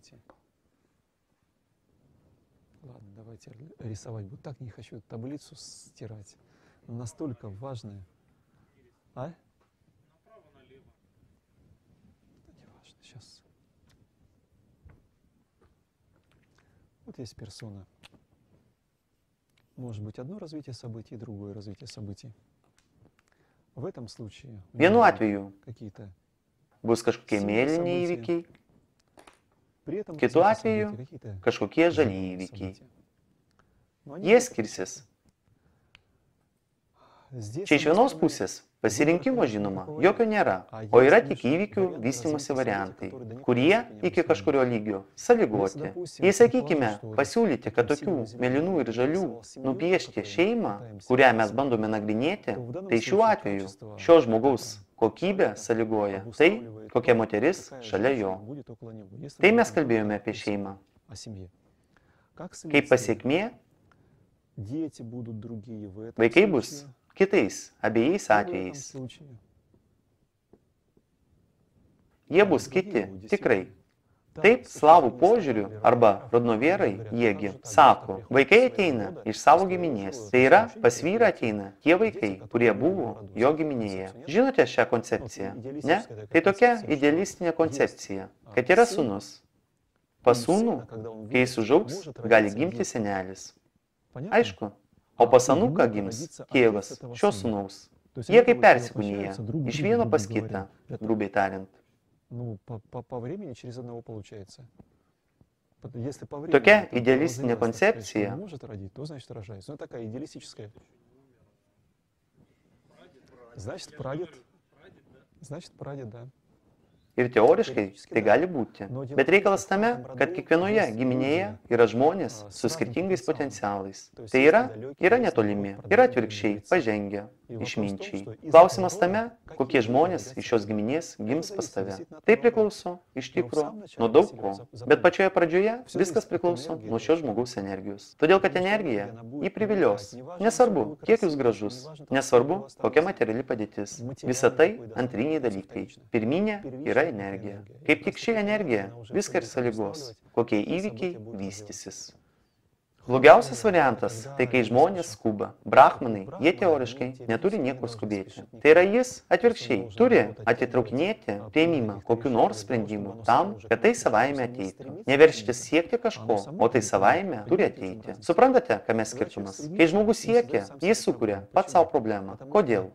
Ладно, давайте рисовать. Вот так не хочу таблицу стирать. Настолько важная. А? Направо-налево. Не важно, сейчас. Вот есть персона. Может быть одно развитие событий, другое развитие событий. В этом случае Vienu atveju какие-то bus kažkokie mėlyni įvykiai, kitu atveju kažkokie žali įvykiai. Jie skirsis. Čia iš vienos pusės pasirinkimo žinoma jokio nėra, o yra tik įvykių vystymosi variantai, kurie iki kažkurio lygio sąlygoti. Jei sakykime pasiūlyti, kad tokių mėlynų ir žalių nupiešti šeimą, kurią mes bandome nagrinėti, tai šiuo atveju šio žmogaus kokybė sąlygoja tai, kokia moteris šalia jo. Tai mes kalbėjome apie šeimą. Kaip pasiekmė, Дети будут другие в этом Vaikai bus случае, kitais abiejais и в этом atvejais. случае. Jie bus kiti tikrai. Taip, slavų požiūriu arba rodnovėrai jiegi sako, vaikai ateina iš savo giminės. Tai yra, pas vyrą ateina tie vaikai, kurie buvo jo giminėje. Žinote šią koncepciją? Ne? Tai tokia idealistinė koncepcija, kad yra sūnus. Pas sūnų, kai jis užaugs, gali gimti senelis. Aišku, o pas anūką gims tėvas šio sūnaus. Jie kaip persikūnyje, iš vieno pas kitą, grubiai tariant. Ну, по времени через одного получается. Если по времени Tokia idealistinė koncepcija может родить, то значит рожается. Ну, такая идеалистическая. Значит, прадед. Значит, прадед, да. ir teoriškai tai gali būti. Bet reikalas tame, kad kiekvienoje giminėje yra žmonės su skirtingais potencialais. Tai yra netolimi, yra atvirkščiai, pažengę, išminčiai. Klausimas tame, kokie žmonės iš šios giminės gims pas tave. Tai priklauso, iš tikrųjų, nuo daug ko. Bet pačioje pradžioje viskas priklauso nuo šios žmogaus energijos. Todėl, kad energija jį privilios. Nesvarbu, kiek jūs gražus. Nesvarbu, kokia materiali padėtis. Visa tai antriniai dalykai. Pirminė yra energija. Kaip tik ši energija viską ir sąlygos, kokie įvykiai vystysis. Blogiausias variantas - tai kai žmonės skuba. Brahmanai, jie teoriškai neturi niekur skubėti. Tai yra jis atvirkščiai turi atitraukinėti priėmimą kokiu nors sprendimu tam, kad tai savaime ateitų. Neverštis siekti kažko, o tai savaime turi ateiti. Suprantate, kame skirtumas? Kai žmogus siekia, jis sukuria pats savo problemą. Kodėl?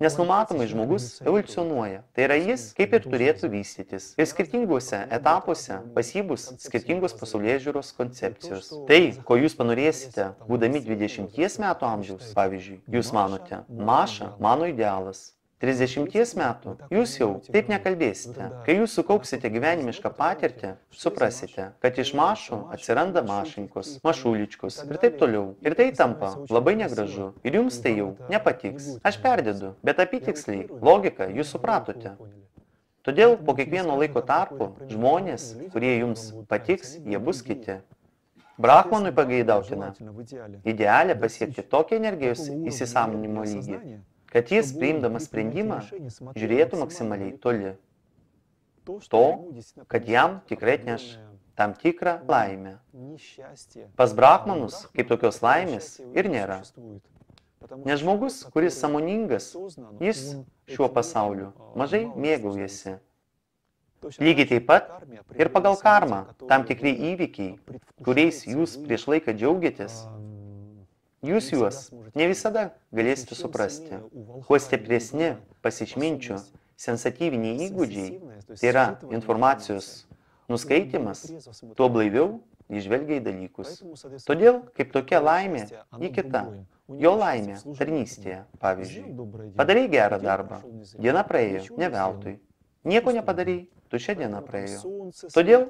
Nes numatomai žmogus evoliucionuoja. Tai yra jis, kaip ir turėtų vystytis. Ir skirtinguose etapuose pas jį bus skirtingos pasaulėžiūros koncepcijos. Tai, ko jūs panorėsite, būdami 20 metų amžiaus, pavyzdžiui, jūs manote, Maša, mano idealas. 30 metų jūs jau taip nekalbėsite. Kai jūs sukaupsite gyvenimišką patirtį, suprasite, kad iš Mašų atsiranda Mašinkos, Mašuličkos ir taip toliau. Ir tai tampa labai negražu. Ir jums tai jau nepatiks. Aš perdedu, bet apytiksliai, logiką jūs supratote. Todėl po kiekvieno laiko tarpu žmonės, kurie jums patiks, jie bus kiti. Brahmanui pageidautina idealią pasiekti tokią energijos įsisąmoninimo lygį, kad jis, priimdamas sprendimą, žiūrėtų maksimaliai toli. To, kad jam tikrai atneš tam tikrą laimę. Pas brahmanus, kaip tokios laimės, ir nėra. Nes žmogus, kuris sąmoningas, jis šiuo pasauliu mažai mėgaujasi. Lygiai taip pat ir pagal karmą tam tikri įvykiai, kuriais jūs prieš laiką džiaugiatės, jūs juos ne visada galėsite suprasti. Kuo stipresni pasišminčių sensatyviniai įgūdžiai, tai yra informacijos nuskaitimas, tuo blaiviau įžvelgia į dalykus. Todėl, kaip tokia laimė, į kitą. Jo laimė tarnystėje, pavyzdžiui. Padarei gerą darbą, diena praėjo, ne veltui. Nieko nepadarei, tuščia diena praėjo. Todėl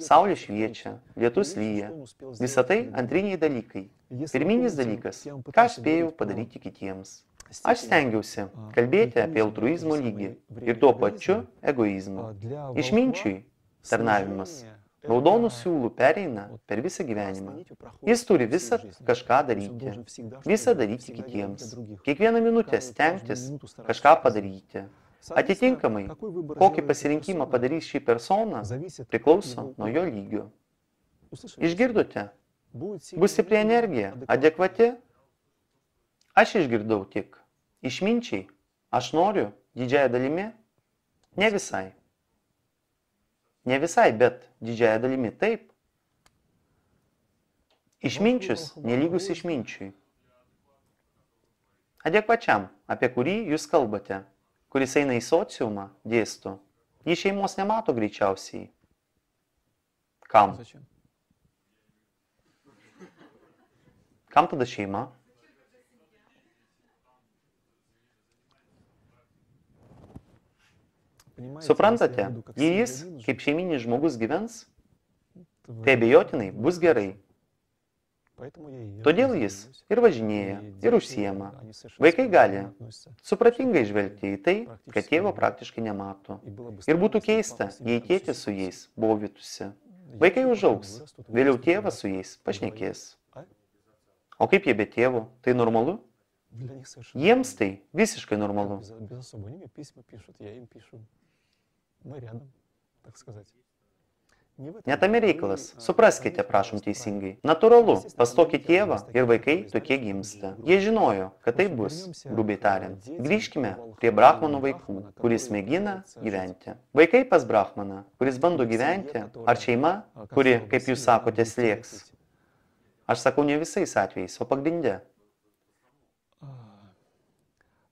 saulė šviečia, lietus lyja. Visa tai antriniai dalykai. Pirminis dalykas, ką aš spėjau padaryti kitiems. Aš stengiausi kalbėti apie altruizmo lygį ir tuo pačiu egoizmą. Išminčiui tarnavimas raudonų siūlų pereina per visą gyvenimą. Jis turi visą kažką daryti, visą daryti kitiems. Kiekvieną minutę stengtis kažką padaryti. Atitinkamai, kokį pasirinkimą padarys šį personą, priklauso nuo jo lygio. Išgirdote? Bus stipri energija, adekvati? Aš išgirdau tik. Išminčiai, aš noriu, didžiąją dalimi? Ne visai. Ne visai, bet didžiąją dalimi taip. Išminčius nelygus išminčiui. Adekvačiam, apie kurį jūs kalbate, kuris eina į sociumą, dėsto, jį šeimos nemato greičiausiai. Kam? Kam tada šeima? Suprantate, jei jis, kaip šeiminis žmogus gyvens, tai abejotinai bus gerai. Todėl jis ir važinėja, ir užsiema. Vaikai gali supratingai žvelgti į tai, kad tėvo praktiškai nemato. Ir būtų keista, jei tėtis su jais bovytųsi. Vaikai užaugs, vėliau tėvas su jais pašnekės. O kaip jie be tėvo? Tai normalu? Для них совершенно Jiems нормально. tai visiškai normalu. Без особо. Они мне письма пишут, я им пишу. Мы рядом, так сказать. Не в этом Net tame дело. reikalas. Вы, Supraskite, поймите, prašom пожалуйста, teisingai. Natūralu, Естественно, pas tokį говорите tėvą о вас ir таких vaikai людей, tokie что gimsta. будут Jie грубы. žinojo, kad tai В общем, bus, вернемся grubiai к tariant. детям, Grįžkime к prie Волхву Brahmano и vaikų, Брахмана, kuris который mėgina пытается gyventi. жить. Vaikai pas Brahmaną, kuris bando Или в семье, gyventi, ar которая, šeima, как kuri, строго kaip jūs сильно sakote, будет slėgs. тяготить. Aš sakau ne visais atvejais, o pagrinde. А,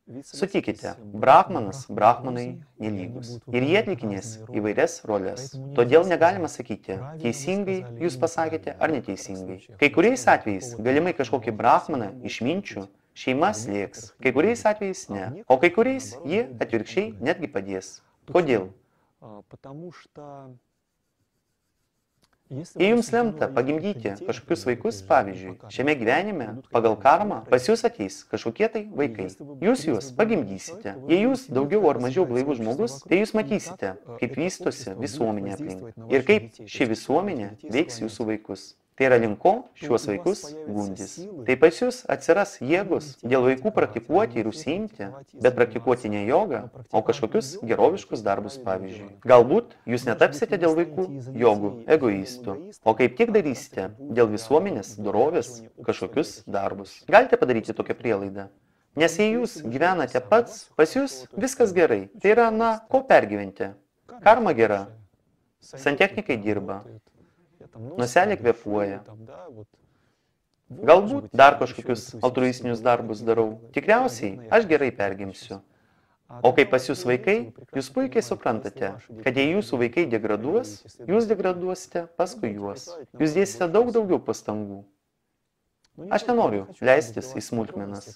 ведь Sutikite, согласитесь, Brahmanas, Брахманы Brahmanai разные, и они nelygus. будут Ir jie выполнять atlikinės разные роли. įvairias roles. Поэтому Todėl нельзя negalima сказать, sakyti, правильно вы teisingai сказали jūs или pasakėte неправильно. ar В некоторых neteisingai. случаях Kai kuriais начало atvejais какого-то galimai kažkokį брахмана brahmaną семья может išminčių быть. šeima В slėgs. некоторых Kai не kuriais будет. atvejais А ne. в O kai некоторых, kuriais наоборот, ji будет atvirkščiai помогать. netgi padės. Почему? Kodėl? Потому что если Jei вам jums суждено lemta родить каких-то pagimdyti детей, kažkokius например, vaikus, опять же, pavyzdžiui, по šiame карме, gyvenime, придут pagal какие-то karmą, дети, pas jūs ateis kažkokie tai И vaikai. если вы Jūs трезвый, juos благородный pagimdysite. человек, то вы Jei jūs будете daugiau видеть, ar как mažiau развивается blaivus общество žmogus, вокруг, tai jūs и matysite, как, kaip это vystosi общество будет visuomenė aplink воздействовать на ir ваших kaip детей, то ši есть visuomenė этих детей veiks склонять. jūsų vaikus. Tai yra link ko šiuos То у вас vaikus появятся gundys. силы Tai pas jūs atsiras jėgos не dėl физически vaikų практиковать, praktikuoti ir не užsiimti, практиковать и bet praktikuoti ne заниматься, jogą, но o практиковать kažkokius не йогу, а geroviškus какие-то darbus, правильные pavyzdžiui. дела. Galbūt jūs Может быть, netapsite вы dėl станете vaikų из-за jogų детей эфемерным egoistų, эгоистом, o kaip tik а как раз darysite это будет dėl для visuomenės dorovės выражения общества kažkokius этих darbus. вещей. Galite padaryti tokią prielaidą. Nes jei jūs gyvenate pats, pas jūs viskas gerai. Tai yra, na, ko pergyventi. Karma gera. Santechnikai dirba. Noselė kvėpuoja. Galbūt dar kažkokius altruistinius darbus darau. Tikriausiai aš gerai pergimsiu. O kai pas jūs vaikai, jūs puikiai suprantate, kad jei jūsų vaikai degraduos, jūs degraduosite paskui juos. Jūs dėsite daug daugiau pastangų. Aš nenoriu leistis į smulkmenas.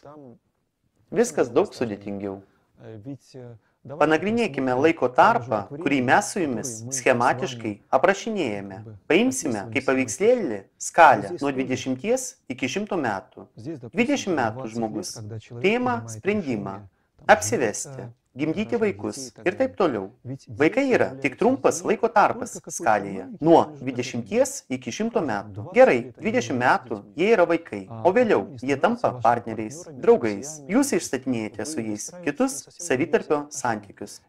Viskas daug sudėtingiau. Panagrinėkime laiko tarpą, kurį mes su jumis schematiškai aprašinėjame. Paimsime kaip paveikslėlį skalę nuo 20 iki 100 metų. 20 metų žmogus priima sprendimą apsivesti, gimdyti vaikus ir taip toliau. Vaikai yra tik trumpas laiko tarpas skalėje nuo 20 iki 100 metų. Gerai, 20 metų jie yra vaikai, o vėliau jie tampa partneriais, draugais. Jūs išstatinėjate su jais kitus savitarpio santykius.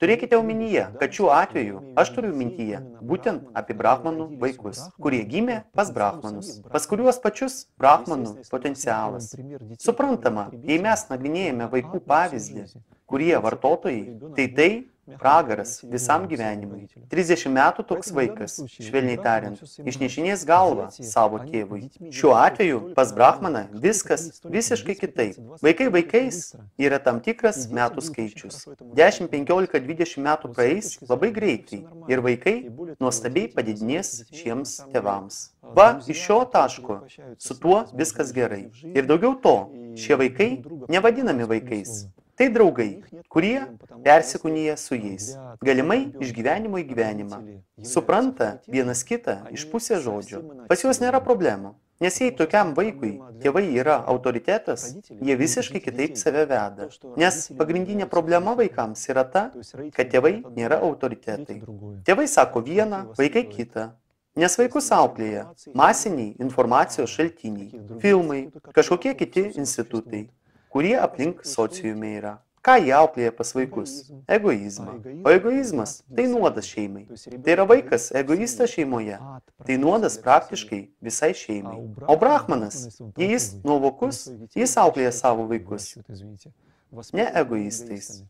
Turėkite omenyje, kad šiuo atveju aš turiu mintyje būtent apie brahmanų vaikus, kurie gimė pas brahmanus, pas kuriuos pačius brahmanų potencialas. Suprantama, jei mes nagrinėjame vaikų pavyzdį, kurie vartotojai, tai pragaras visam gyvenimui. 30 metų toks vaikas, švelniai tariant, išnešinės galvą savo tėvui. Šiuo atveju pas brahmaną viskas visiškai kitaip. Vaikai vaikais yra tam tikras metų skaičius. 10, 15, 20 metų praeis labai greitai ir vaikai nuostabiai padidinės šiems tėvams. Va, iš šio taško su tuo viskas gerai. Ir daugiau to, šie vaikai nevadinami vaikais. Tai draugai, kurie persikūnija su jais, galimai iš gyvenimo į gyvenimą. Supranta vienas kitą iš pusės žodžio. Pas juos nėra problemų, nes jei tokiam vaikui tėvai yra autoritetas, jie visiškai kitaip save veda. Nes pagrindinė problema vaikams yra ta, kad tėvai nėra autoritetai. Tėvai sako vieną, vaikai kitą. Nes vaikus auklėja masiniai informacijos šaltiniai, filmai, kažkokie kiti institutai, kurie aplink sociume yra. Ką jie auklėja pas vaikus? Egoizmą. O egoizmas tai nuodas šeimai. Tai yra vaikas egoistas šeimoje. Tai nuodas praktiškai visai šeimai. O brahmanas, jei jis nuovokus, jis auklėja savo vaikus. Ne egoistais.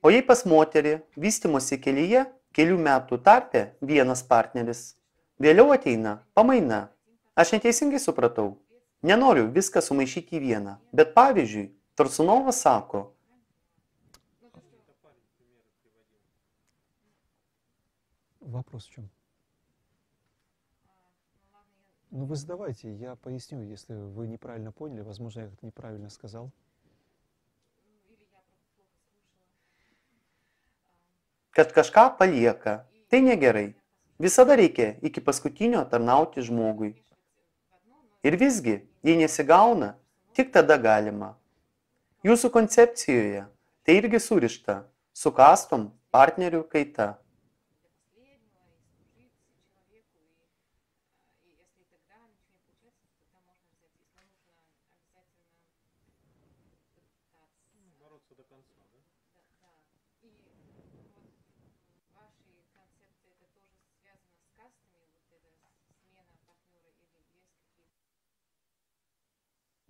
O jei pas moterį vystymosi kelyje, kelių metų tarpe vienas partneris, vėliau ateina pamaina. Aš neteisingai supratau. Nenoriu viską sumaišyti į vieną, bet pavyzdžiui, Tursunovas sako, Вопрос в чем? Ну, вы задавайте, я поясню, если вы неправильно поняли, возможно, я это неправильно сказал. kad kažką palieka. Tai negerai. Visada reikia iki paskutinio tarnauti žmogui. Ir visgi, jei nesigauna, tik tada galima. Jūsų koncepcijoje tai irgi surišta su kastom partnerių kaita.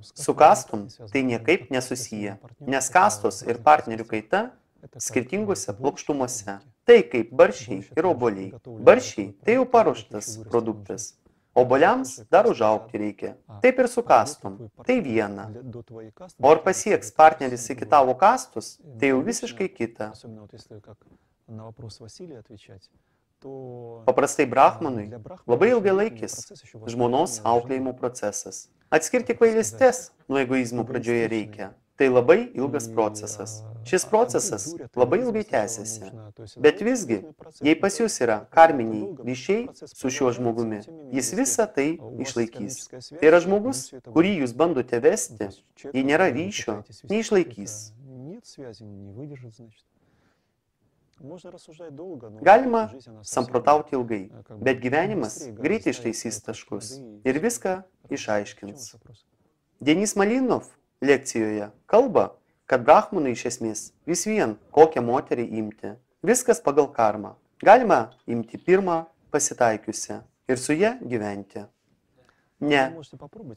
Su kastom tai niekaip nesusiję, nes kastos ir partnerių kaita skirtingose plokštumose. Tai kaip barščiai ir obuoliai. Barščiai tai jau paruoštas produktas. Obuoliams dar užaugti reikia. Taip ir su kastom. Tai viena. O ar pasieks partneris iki tavo kastos, tai jau visiškai kita. Paprastai brahmanui labai ilgalaikis žmonos auklėjimo procesas. Atskirti kvailystes nuo egoizmo pradžioje reikia. Tai labai ilgas procesas. Šis procesas labai ilgai tęsiasi. Bet visgi, jei pas jūs yra karminiai ryšiai su šiuo žmogumi, jis visą tai išlaikys. Tai yra žmogus, kurį jūs bandote vesti, jei nėra ryšio, neišlaikys. Galima samprotauti ilgai, bet gyvenimas greitai ištaisys taškus ir viską išaiškins. Denis Malinov lekcijoje kalba, kad brahmanui iš esmės vis vien kokią moterį imti. Viskas pagal karmą. Galima imti pirmą pasitaikiusią ir su ja gyventi. Ne,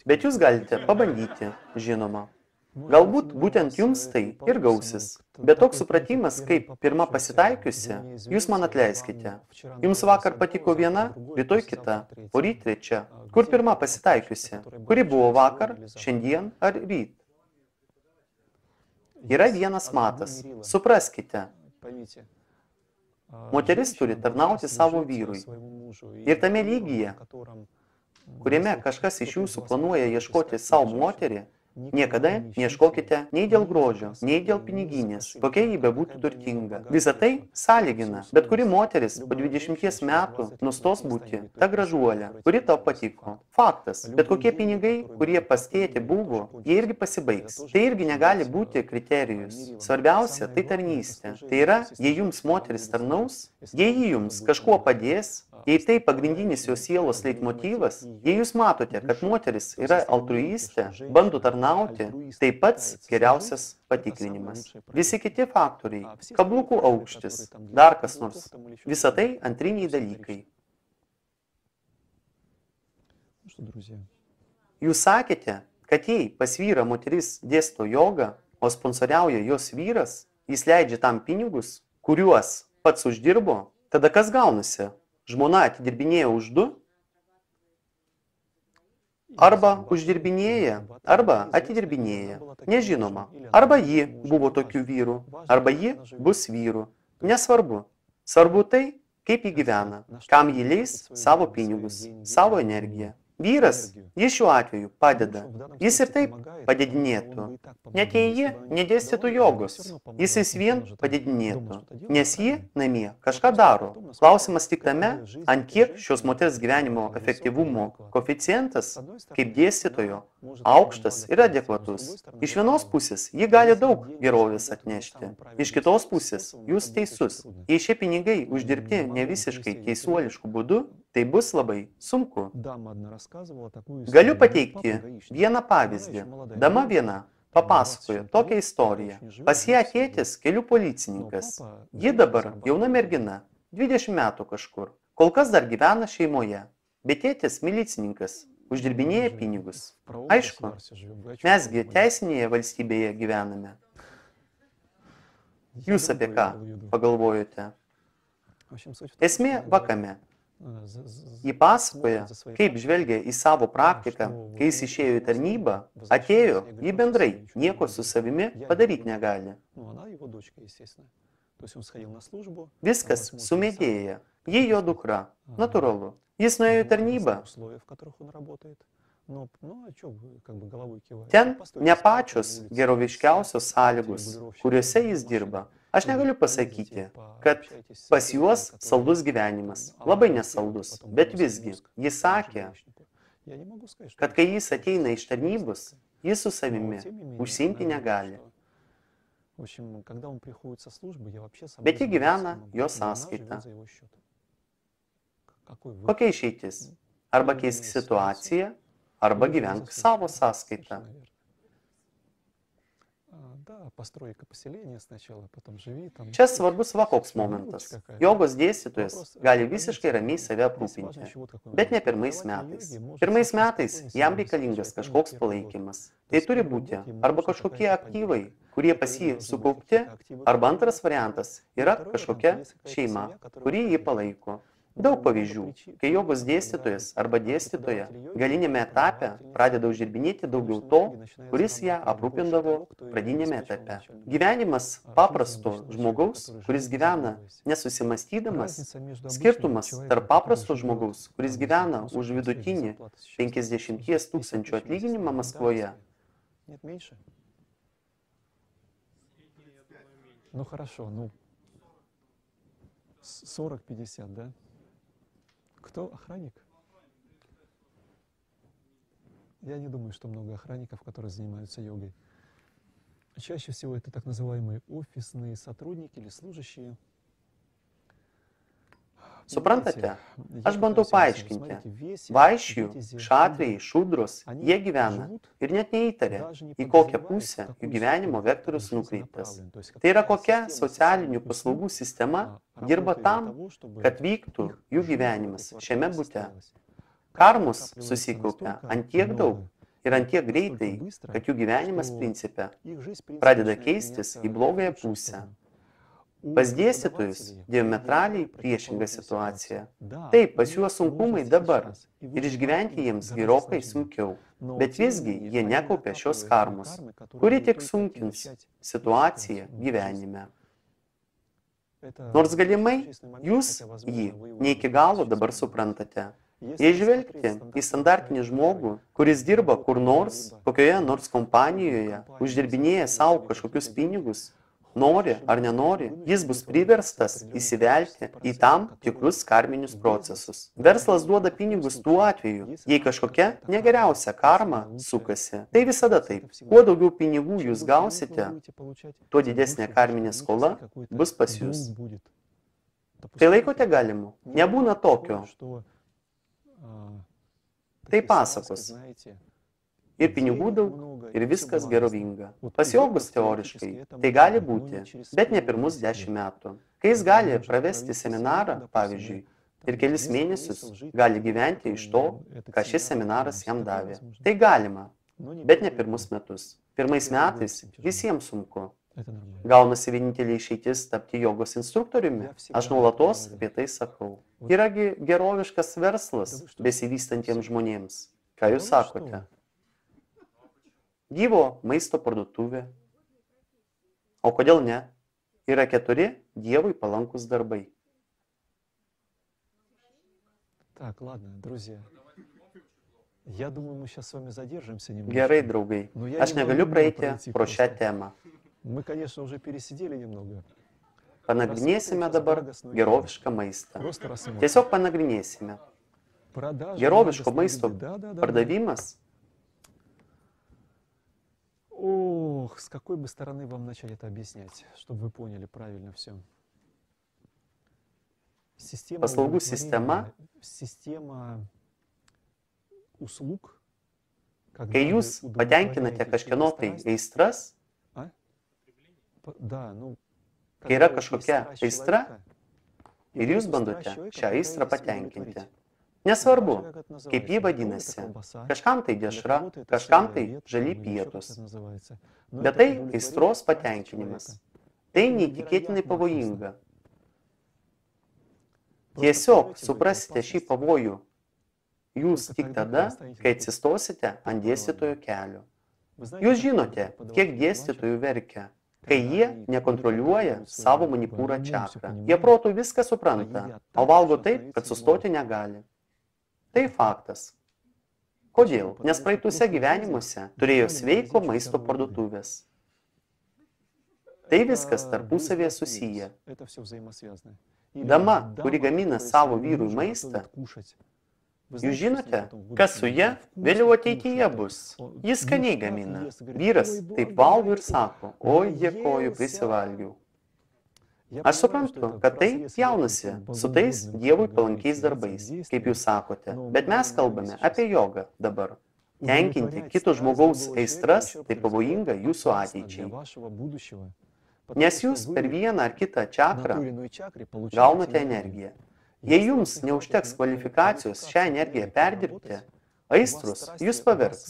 bet jūs galite pabandyti, žinoma. Galbūt būtent jums tai ir gausis, bet toks supratimas, kaip pirma pasitaikiusi, jūs man atleiskite. Jums vakar patiko viena, rytoj kita, poryt trečia. Kur pirma pasitaikiusi? Kuri buvo vakar, šiandien ar ryt? Yra vienas matas. Supraskite. Moteris turi tarnauti savo vyrui. Ir tame lygyje, kuriame kažkas iš jūsų planuoja ieškoti savo moterį, niekada neieškokite nei dėl grožio, nei dėl piniginės, kokia jį bebūtų turtinga. Visą tai sąlygina. Bet kuri moteris po 20 metų nustos būti ta gražuolė, kuri tau patiko. Faktas. Bet kokie pinigai, kurie pas tėtį buvo, jie irgi pasibaigs. Tai irgi negali būti kriterijus. Svarbiausia, tai tarnystė. Tai yra, jei jums moteris tarnaus, jei ji jums kažkuo padės, jei tai pagrindinis jos sielos leitmotyvas, jei jūs matote, kad moteris yra altruistė, bando tarnauti, tai pats geriausias patikrinimas. Visi kiti faktoriai, kablukų aukštis, dar kas nors, visa tai antriniai dalykai. Jūs sakėte, kad jei pas vyrą moteris dėsto jogą, o sponsoriauja jos vyras, jis leidžia tam pinigus, kuriuos pats uždirbo, tada kas gaunasi? Žmona atidirbinėja už du? Arba uždirbinėja, arba atidirbinėja. Nežinoma. Arba ji buvo tokių vyrų, arba ji bus vyrų. Nesvarbu. Svarbu tai, kaip ji gyvena, kam ji leis savo pinigus, savo energiją. Vyras, jis šiuo atveju padeda. Jis ir taip padedinėtų. Net jei ji nedėstytų jogos, jis vis vien padedinėtų. Nes ji namie kažką daro. Klausimas tik tame, ant kiek šios moters gyvenimo efektyvumo koeficientas, kaip dėstytojo, aukštas ir adekvatus. Iš vienos pusės ji gali daug gerovės atnešti. Iš kitos pusės jūs teisus. Jei šie pinigai uždirbti ne visiškai teisuoliškų būdų, tai bus labai sunku. Galiu pateikti vieną pavyzdį. Dama viena papasakojo tokią istoriją. Pas ją tėtis kelių policininkas. Ji dabar jauna mergina, 20 metų kažkur. Kol kas dar gyvena šeimoje. Bet tėtis milicininkas, uždirbinėja pinigus. Aišku, mesgi teisinėje valstybėje gyvename. Jūs apie ką pagalvojote? Esmė vakame. Ji pasakoja, kaip žvelgia į savo praktiką, kai jis išėjo į tarnybą, atėjo, ji bendrai nieko su savimi padaryti negali. Viskas sumedėja, ji jo dukra, natūralu. Jis nuėjo į tarnybą. Ten ne pačios geroviškiausios sąlygos, kuriuose jis dirba. Aš negaliu pasakyti, kad pas juos saldus gyvenimas, labai nesaldus, bet visgi, jis sakė, kad kai jis ateina iš tarnybos, jis su savimi užsiimti negali. Bet ji gyvena jo sąskaita. Kokia išeitis? Arba keisk situaciją, arba gyvenk savo sąskaitą. Да, постройка поселения сначала, потом живи там. Čia svarbus va koks momentas. Jogos dėstytojas gali visiškai ramiai save aprūpinti, bet ne pirmais metais. Pirmais metais jam reikalingas kažkoks palaikymas. Tai turi būti arba kažkokie aktyvai, kurie pas jį sukaupti, arba antras variantas yra kažkokia šeima, kuri jį palaiko. Daug pavyzdžių, kai jogos dėstytojas arba dėstytoja galinėme etape pradeda uždirbinėti daugiau to, kuris ją aprūpindavo pradinėme etape. Gyvenimas paprasto žmogaus, kuris gyvena nesusimastydamas, skirtumas tarp paprasto žmogaus, kuris gyvena už vidutinį 50 000 atlyginimą Maskvoje. Нет, меньше? Ну хорошо, ну 40-50, да? Кто охранник? Я не думаю, что много охранников, которые занимаются йогой. Чаще всего это так называемые офисные сотрудники или служащие. Suprantate, aš bandau paaiškinti. Vaišijų, šatrijai, šudros, jie gyvena ir net neįtarė, į kokią pusę jų gyvenimo vektorius nukreiptas. Tai yra kokia socialinių paslaugų sistema dirba tam, kad vyktų jų gyvenimas šiame bute. Karmos susikaupia ant tiek daug ir ant tiek greitai, kad jų gyvenimas principe pradeda keistis į blogąją pusę. Pas dėstytojus diametraliai priešinga situacija. Taip, pas juos sunkumai dabar ir išgyventi jiems gerokai sunkiau, bet visgi jie nekaupia šios karmos, kuri tik sunkins situaciją gyvenime. Nors galimai jūs jį ne iki galo dabar suprantate. Jei žvelgti į standartinį žmogų, kuris dirba kur nors, kokioje nors kompanijoje, uždirbinėja savo kažkokius pinigus, nori ar nenori, jis bus priverstas įsivelti į tam tikrus karminius procesus. Verslas duoda pinigus tuo atveju, jei kažkokia negeriausia karma sukasi. Tai visada taip. Kuo daugiau pinigų jūs gausite, tuo didesnė karminė skola bus pas jūs. Tai laikote galimu? Nebūna tokio. Tai pasakos. Ir pinigų daug, ir viskas gerovinga. Pas jogus teoriškai tai gali būti, bet ne pirmus 10 metų. Kai jis gali pravesti seminarą, pavyzdžiui, ir kelis mėnesius gali gyventi iš to, ką šis seminaras jam davė. Tai galima, bet ne pirmus metus. Pirmais metais visiems sunku. Gaunasi vienintelė išeitis tapti jogos instruktoriumi. Aš nuolatos apie tai sakau. Yragi geroviškas verslas besivystantiems žmonėms. Ką jūs sakote? Dievo maisto parduotuvė. O kodėl ne? Yra 4 Dievui palankus darbai. Так, ладно, друзья. Я думаю, мы сейчас с вами задержимся немного. Gerai, draugai. Aš negaliu praeiti pro šią temą. Мы, конечно, уже пересидели немного. Panagrinėsime dabar gerovišką maistą. Tiesiog panagrinėsime. Geroviško maisto pardavimas. Ох, с какой бы стороны вам начать это объяснять, чтобы вы поняли правильно все. Paslaugų sistema, kai jūs patenkinate kažkieno tai aistras, kai yra kažkokia aistra ir jūs bandote šią aistrą patenkinti. Nesvarbu, kaip jį vadinasi. Kažkam tai dešra, kažkam tai žali pietus. Bet tai aistros patenkinimas. Tai neįtikėtinai pavojinga. Tiesiog suprasite šį pavojų jūs tik tada, kai atsistosite ant dėstytojo kelio. Jūs žinote, kiek dėstytojų verkia, kai jie nekontroliuoja savo manipūrą čakrą. Jie protų viską supranta, o valgo taip, kad sustoti negali. Tai faktas. Kodėl? Nes praeituose gyvenimuose turėjo sveiko maisto parduotuvės. Tai viskas tarpusavėje susiję. Dama, kuri gamina savo vyrui maistą, jūs žinote, kas su ja vėliau ateityje bus. Jis skaniai gamina. Vyras taip valgo ir sako, oi, dėkoju, prisivalgiau. Aš suprantu, kad tai jaunasi su tais Dievui palankiais darbais, kaip jūs sakote, bet mes kalbame apie jogą dabar. Tenkinti kito žmogaus aistras tai pavojinga jūsų ateičiai. Nes jūs per vieną ar kitą čakrą gaunate energiją. Jei jums neužteks kvalifikacijos šią energiją perdirbti, aistrus jūs pavers.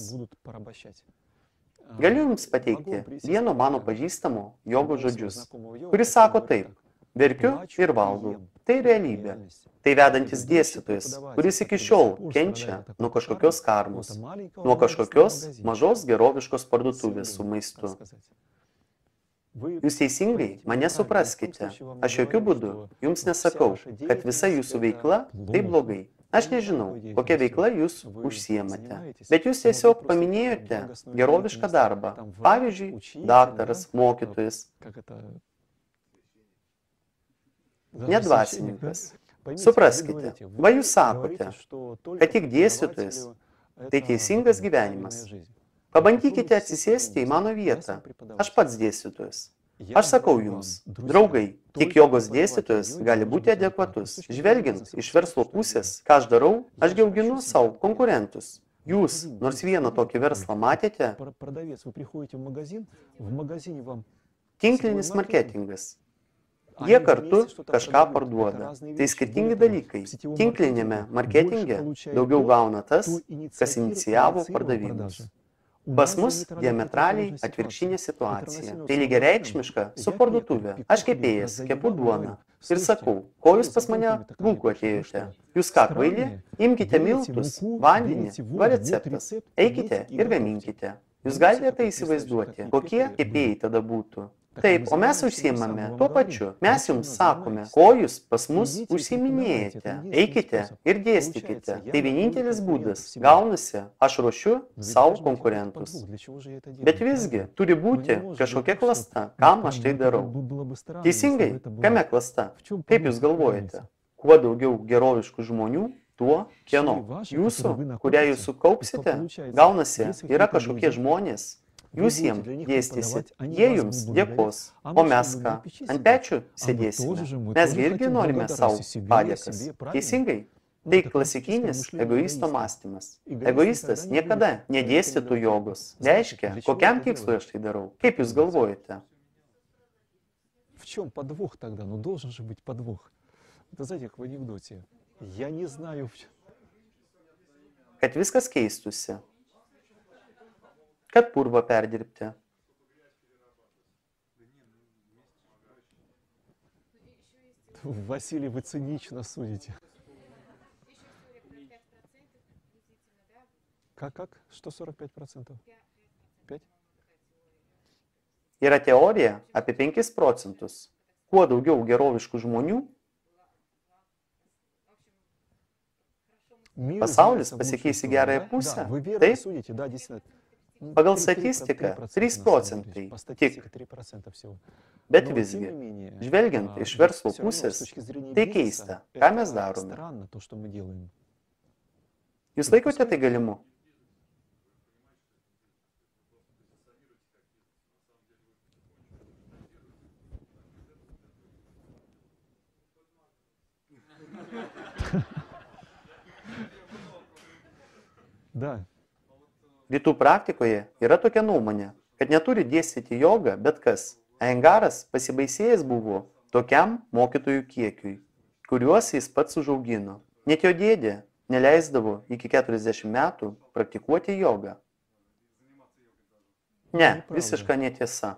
Galiu jums pateikti vieno mano pažįstamo jogo žodžius, kuris sako taip: verkiu ir valgau. Tai realybė. Tai vedantis dėstytojas, kuris iki šiol kenčia nuo kažkokios karmos, nuo kažkokios mažos geroviškos parduotuvės su maistu. Jūs teisingai mane supraskite. Aš jokių būdų jums nesakau, kad visa jūsų veikla tai blogai. Aš nežinau, kokia veikla jūs užsiemate, bet jūs tiesiog paminėjote gerovišką darbą. Pavyzdžiui, daktaras, mokytojas, nedvasininkas. Supraskite, va jūs sakote, kad tik dėstytojas tai teisingas gyvenimas. Pabandykite atsisėsti į mano vietą. Aš pats dėstytojas. Aš sakau jums, draugai, tik jogos dėstytojas gali būti adekvatus. Žvelgiant iš verslo pusės, ką aš darau, aš auginu savo konkurentus. Jūs nors vieną tokį verslą matėte? Tinklinis marketingas. Jie kartu kažką parduoda. Tai skirtingi dalykai. Tinklinėme marketinge daugiau gauna tas, kas inicijavo pardavimus. Pas mus diametraliai atvirkštinė situacija. Tai lygiareikšmiška su parduotuvė. Aš kepėjas, kepu duoną ir sakau, ko jūs pas mane bulkų atėjote? Jūs ką, kvaili? Imkite miltus, vandenį, va receptas. Eikite ir gaminkite. Jūs galite tai įsivaizduoti, kokie kepėjai tada būtų? Taip, o mes užsiimame tuo pačiu. Mes jums sakome, ko jūs pas mus užsiiminėjate. Eikite ir dėstykite. Tai vienintelis būdas. Gaunasi, aš ruošiu savo konkurentus. Bet visgi, turi būti kažkokia klasta, kam aš tai darau. Teisingai, kame klasta? Kaip jūs galvojate? Kuo daugiau geroviškų žmonių, tuo kieno? Jūsų, kurią jūs sukaupsite? Gaunasi, yra kažkokie žmonės. Jūs jiems dėstysit, jie jums dėkos, o mes ką, ant pečių sėdėsime. Mes irgi norime savo padėkas. Teisingai? Tai klasikinis egoisto mąstymas. Egoistas niekada nedėstytų jogos. Reiškia, kokiam tikslui aš tai darau? Kaip jūs galvojate? В чем подвох тогда? Ну должен же быть подвох. Это знаете, как в анекдоте. Я не знаю. Kad viskas keistųsi. Kad purvą perdirbti. Василий, вы цинично судите. Как? Что 45%? 5? Yra teorija apie 5 procentus. Kuo daugiau geroviškų žmonių, pasaulis pasikeis į gerąją pusę. Taip? Pagal statistiką 3 procentai tik. Bet visgi, žvelgiant iš verslo pusės, tai keista, ką mes darome. Jūs laikote tai galimu? Да. Rytų praktikoje yra tokia nuomonė, kad neturi dėstyti jogą bet kas. Iyengaras pasibaisėjęs buvo tokiam mokytojų kiekiui, kuriuos jis pats užaugino. Net jo dėdė neleisdavo iki 40 metų praktikuoti jogą. Ne, visiška netiesa.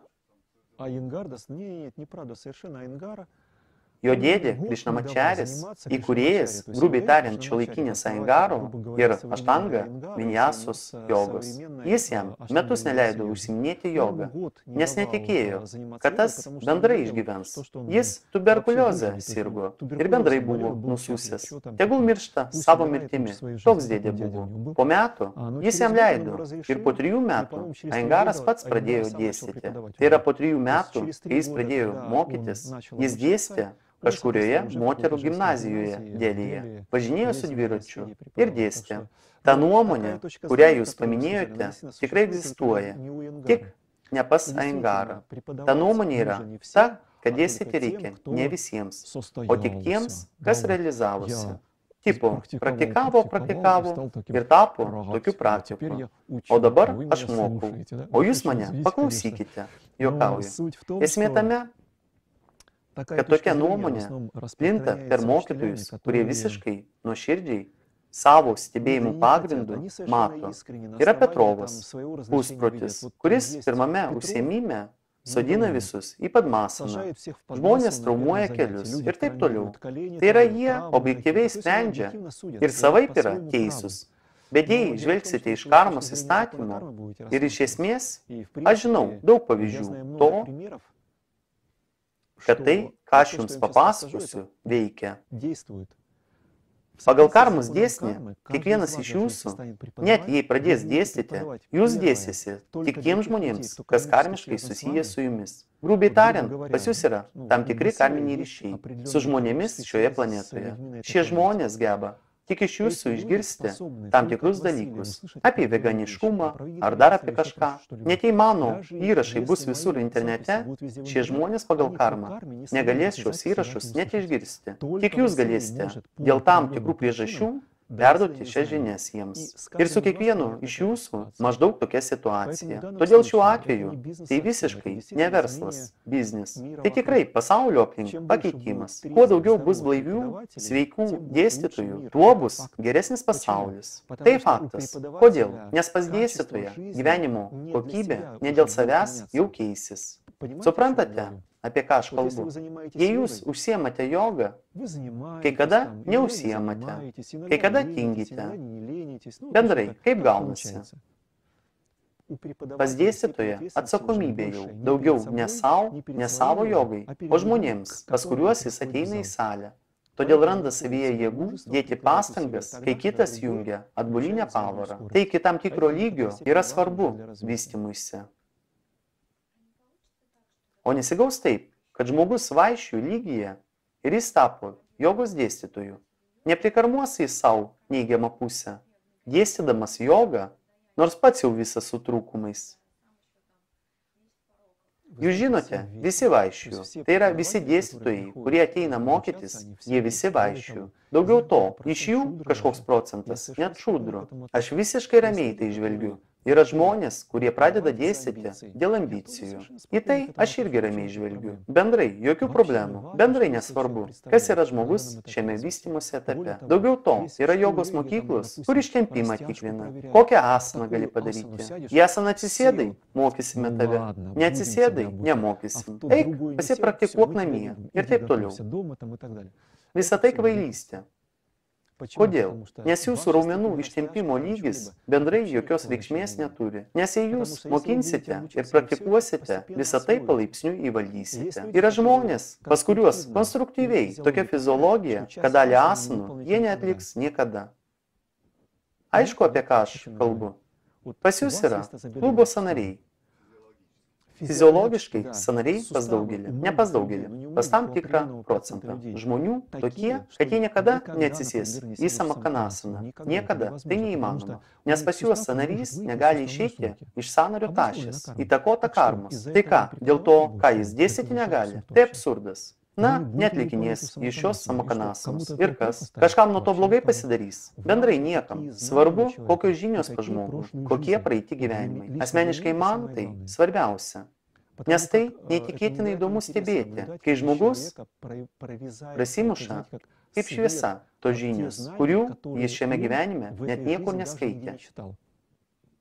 Jo dėdė Krišnamacharys, įkūrėjas, grubiai tariant, šiuolaikinės Iyengaro ir Aštanga Vinjasos jogos. Jis jam metus neleido užsiiminėti jogą, nes netikėjo, kad tas bendrai išgyvens. Jis tuberkuliozę sirgo ir bendrai buvo nususęs. Tegul miršta savo mirtimi. Toks dėdė buvo. Po metų jis jam leido ir po 3 metų Iyengaras pats pradėjo dėstyti. Tai yra po 3 metų, kai jis pradėjo mokytis, jis dėstė kažkurioje moterų gimnazijoje Delyje, važinėjo su dviračiu ir dėstė. Ta nuomonė, kurią jūs paminėjote, tikrai egzistuoja, tik ne pas Iyengarą. Ta nuomonė yra ta, kad dėstyti reikia ne visiems, o tik tiems, kas realizavosi. Tipo, praktikavo ir tapo tokiu praktiku. O dabar aš mokau, o jūs mane paklausykite, juokauju. Esmė tame, kad tokia nuomonė plinta per mokytojus, kurie visiškai nuoširdžiai savo stebėjimų pagrindų mato. Yra Petrovas, pusprotis, kuris pirmame užsiėmime sodina visus į padmasaną. Žmonės traumuoja kelius ir taip toliau. Tai yra jie objektyviai sprendžia ir savaip yra teisūs. Bet jei žvelgsite iš karmos įstatymo ir iš esmės, aš žinau daug pavyzdžių to, kad tai, ką aš jums papasakosiu, veikia. Pagal karmos dėsnį, kiekvienas iš jūsų, net jei pradės dėstyti, jūs dėstysit tik tiems žmonėms, kas karmiškai susiję su jumis. Grubiai tariant, pas jūs yra tam tikri karminiai ryšiai su žmonėmis šioje planetoje. Šie žmonės geba tik iš jūsų išgirsti tam tikrus dalykus apie veganiškumą ar dar apie kažką. Net jei mano įrašai bus visur internete, šie žmonės pagal karmą negalės šios įrašus net išgirsti. Tik jūs galėsite dėl tam tikrų priežasčių perduoti šias žinias jiems. Ir su kiekvienu iš jūsų maždaug tokia situacija. Todėl šiuo atveju tai visiškai ne verslas, biznis. Tai tikrai pasaulio aplink pakeitimas. Kuo daugiau bus blaivių, sveikų dėstytojų, tuo bus geresnis pasaulis. Tai faktas. Kodėl? Nes pas dėstytoją gyvenimo kokybė ne dėl savęs jau keisis. Suprantate, apie ką aš kalbu? Jei jūs užsiemate jogą, kai kada neužsiemate, kai kada tingite. Bendrai, kaip gaunasi? Pas dėstytoją atsakomybė jau daugiau ne savo jogai, o žmonėms, pas kuriuos jis ateina į salę. Todėl randa savyje jėgų dėti pastangas, kai kitas jungia atbulinę pavarą. Tai iki tam tikro lygio yra svarbu vystymuisi. O nesigaus taip, kad žmogus vaišių lygyje ir jis tapo jogos dėstytoju. Neprikarmuos į savo neigiamą pusę, dėstydamas jogą, nors pats jau visas su trūkumais. Jūs žinote, visi vaišių, tai yra visi dėstytojai, kurie ateina mokytis, jie visi vaišių. Daugiau to, iš jų kažkoks procentas, net šūdrų. Aš visiškai ramiai tai žvelgiu. Yra žmonės, kurie pradeda dėstyti dėl ambicijų. Į tai aš irgi ramiai žvelgiu. Bendrai, jokių problemų. Bendrai nesvarbu, kas yra žmogus šiame vystymosi etape. Daugiau to, yra jogos mokyklos, kur ištempimą tikrina. Kokią asaną gali padaryti? Į asaną atsisėdai, mokysime tave. Neatsisėdai, nemokysim. Eik, pasipraktikuok namie ir taip toliau. Visa tai kvailystė. Kodėl? Nes jūsų raumenų ištempimo lygis bendrai jokios reikšmės neturi. Nes jei jūs mokinsite ir praktikuosite, visą tai palaipsniui įvaldysite. Yra žmonės, pas kuriuos konstruktyviai tokia fiziologija, kad dalį asanų jie neatliks niekada. Aišku, apie ką aš kalbu. Pas jūs yra klubo sąnariai. Fiziologiškai sąnariai pas daugelį, ne pas daugelį, pas tam tikrą procentą žmonių tokie, kad jie niekada neatsisės į samakanasaną. Niekada tai neįmanoma, nes pas juos sąnarys negali išeiti iš sąnario tašės, įtakota karmos. Tai ką, dėl to, ką jis dėstyti negali? Tai absurdas. Na, netlikinės iš šios samakanasanos. Ir kas? Kažkam nuo to blogai pasidarys? Bendrai niekam. Svarbu, kokios žinios pas žmogų, kokie praeiti gyvenimai. Asmeniškai man tai svarbiausia. Nes tai neįtikėtinai įdomu stebėti, kai žmogus prasimuša kaip šviesa tos žinios, kurių jis šiame gyvenime net niekur neskaitė.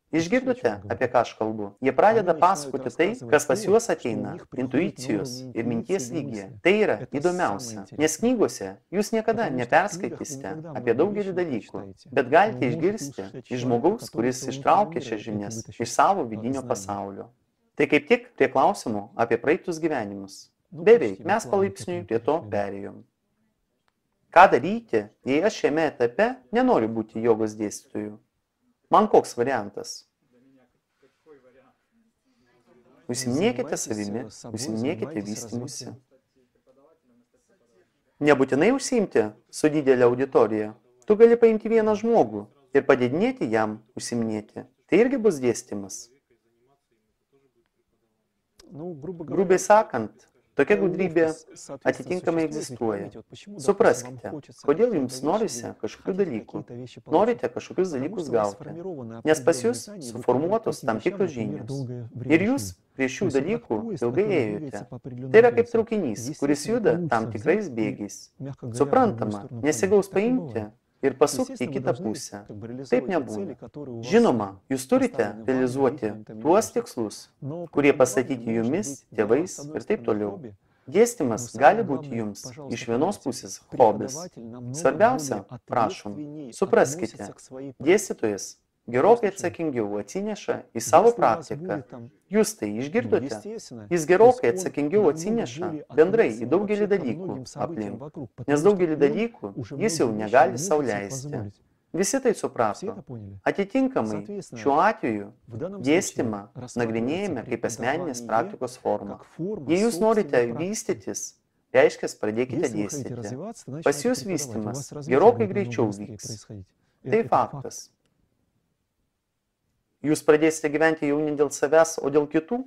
Išgirdote, apie ką aš kalbu? Jie pradeda pasakoti tai, kas pas juos ateina, intuicijos ir minties lygyje. Tai yra įdomiausia, nes knygose jūs niekada neperskaitysite apie daugelį dalykų, bet galite išgirsti iš žmogaus, kuris ištraukė šias žinias iš savo vidinio pasaulio. Tai kaip tik prie klausimų apie praeitus gyvenimus. Beveik mes palaipsniui prie to perėjom. Ką daryti, jei aš šiame etape nenoriu būti jogos dėstytoju? Man koks variantas? Užsiiminėkite savimi, užsiiminėkite vystymusi. Nebūtinai užsiimti su didelė auditorija. Tu gali paimti vieną žmogų ir padidinėti jam užsiiminėti. Tai irgi bus dėstymas. Grubiai sakant, Tokia gudrybė atitinkamai egzistuoja. Supraskite, kodėl jums norisi kažkokių dalykų. Norite kažkokius dalykus gauti, nes pas jūs suformuotos tam tikros žinios. Ir jūs prie šių dalykų ilgai ėjote. Tai yra kaip traukinys, kuris juda tam tikrais bėgiais. Suprantama, nesigaus paimti ir pasukti į kitą pusę. Taip nebūna. Žinoma, jūs turite realizuoti tuos tikslus, kurie pastatyti jumis, tėvais ir taip toliau. Dėstymas gali būti jums iš vienos pusės hobis. Svarbiausia, prašom, supraskite, dėstytojas gerokai atsakingiau atsineša į savo praktiką. Jūs tai išgirdote? Jis gerokai atsakingiau atsineša bendrai į daugelį dalykų aplink, nes daugelį dalykų jis jau negali sau leisti. Visi tai suprato. Atitinkamai, šiuo atveju dėstymą nagrinėjame kaip asmeninės praktikos formą. Jei jūs norite vystytis, reiškia, pradėkite dėstyti. Pas jūs vystymas gerokai greičiau vyks. Tai faktas. Jūs pradėsite gyventi jau ne dėl savęs, o dėl kitų?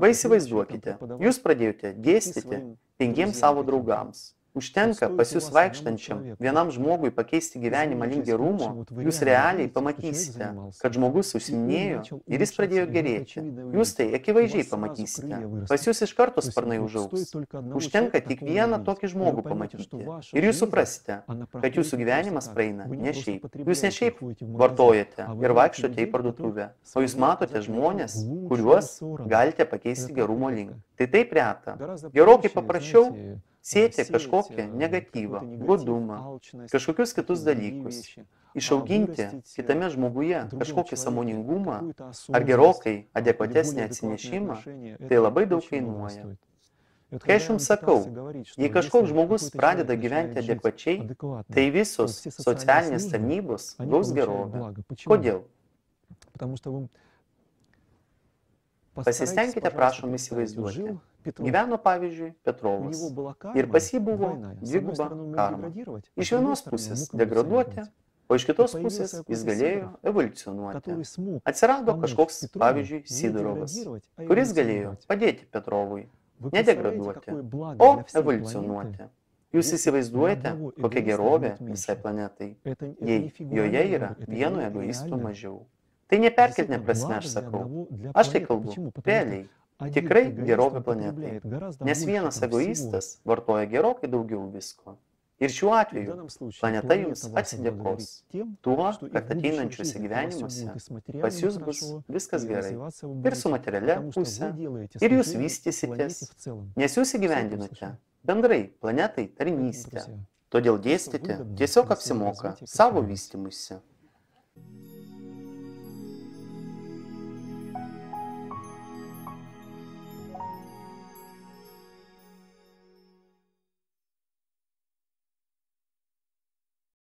Va įsivaizduokite, jūs pradėjote dėstyti 5 savo draugams. Užtenka pas jūs vaikštančiam vienam žmogui pakeisti gyvenimą link gerumo, jūs realiai pamatysite, kad žmogus užsiiminėjo ir jis pradėjo gerėti. Jūs tai akivaizdžiai pamatysite. Pas jūs iš karto sparnai užaugs. Užtenka tik vieną tokį žmogų pamatyti. Ir jūs suprasite, kad jūsų gyvenimas praeina ne šiaip. Jūs ne šiaip vartojate ir vaikštote į parduotuvę, o jūs matote žmonės, kuriuos galite pakeisti gerumo link. Tai taip reta. Gerokai paprasčiau sėti kažkokią negatyvą, godumą, kažkokius kitus dalykus. Išauginti kitame žmoguje kažkokį sąmoningumą ar gerokai adekvatesnį atsinešimą, tai labai daug kainuoja. Kai aš jums sakau, jei kažkoks žmogus pradeda gyventi adekvačiai, tai visos socialinės tarnybos gaus gerovę. Kodėl? Pasistengkite, prašom, įsivaizduoti. Gyveno, pavyzdžiui, Petrovas. Ir pas jį buvo dviguba karma. Iš vienos pusės degraduoti, o iš kitos pusės jis galėjo evoliucionuoti. Atsirado kažkoks, pavyzdžiui, Sidorovas, kuris galėjo padėti Petrovui, nedegraduoti, o evoliucionuoti. Jūs įsivaizduojate, kokia gerovė visai planetai, jei joje yra vieno egoisto mažiau. Tai neperkeltinė prasme, aš sakau. Aš tai kalbu realiai. Tikrai gerovė planetai, nes vienas egoistas vartoja gerokai daugiau visko. Ir šiuo atveju planeta jums atsidėkos tuo, kad ateinančiuose gyvenimuose pas jūs bus viskas gerai. Ir su materialia pusė, ir jūs vystysitės, nes jūs įgyvendinote bendrai planetai tarnystę. Todėl dėstyti tiesiog apsimoka savo vystymuisi.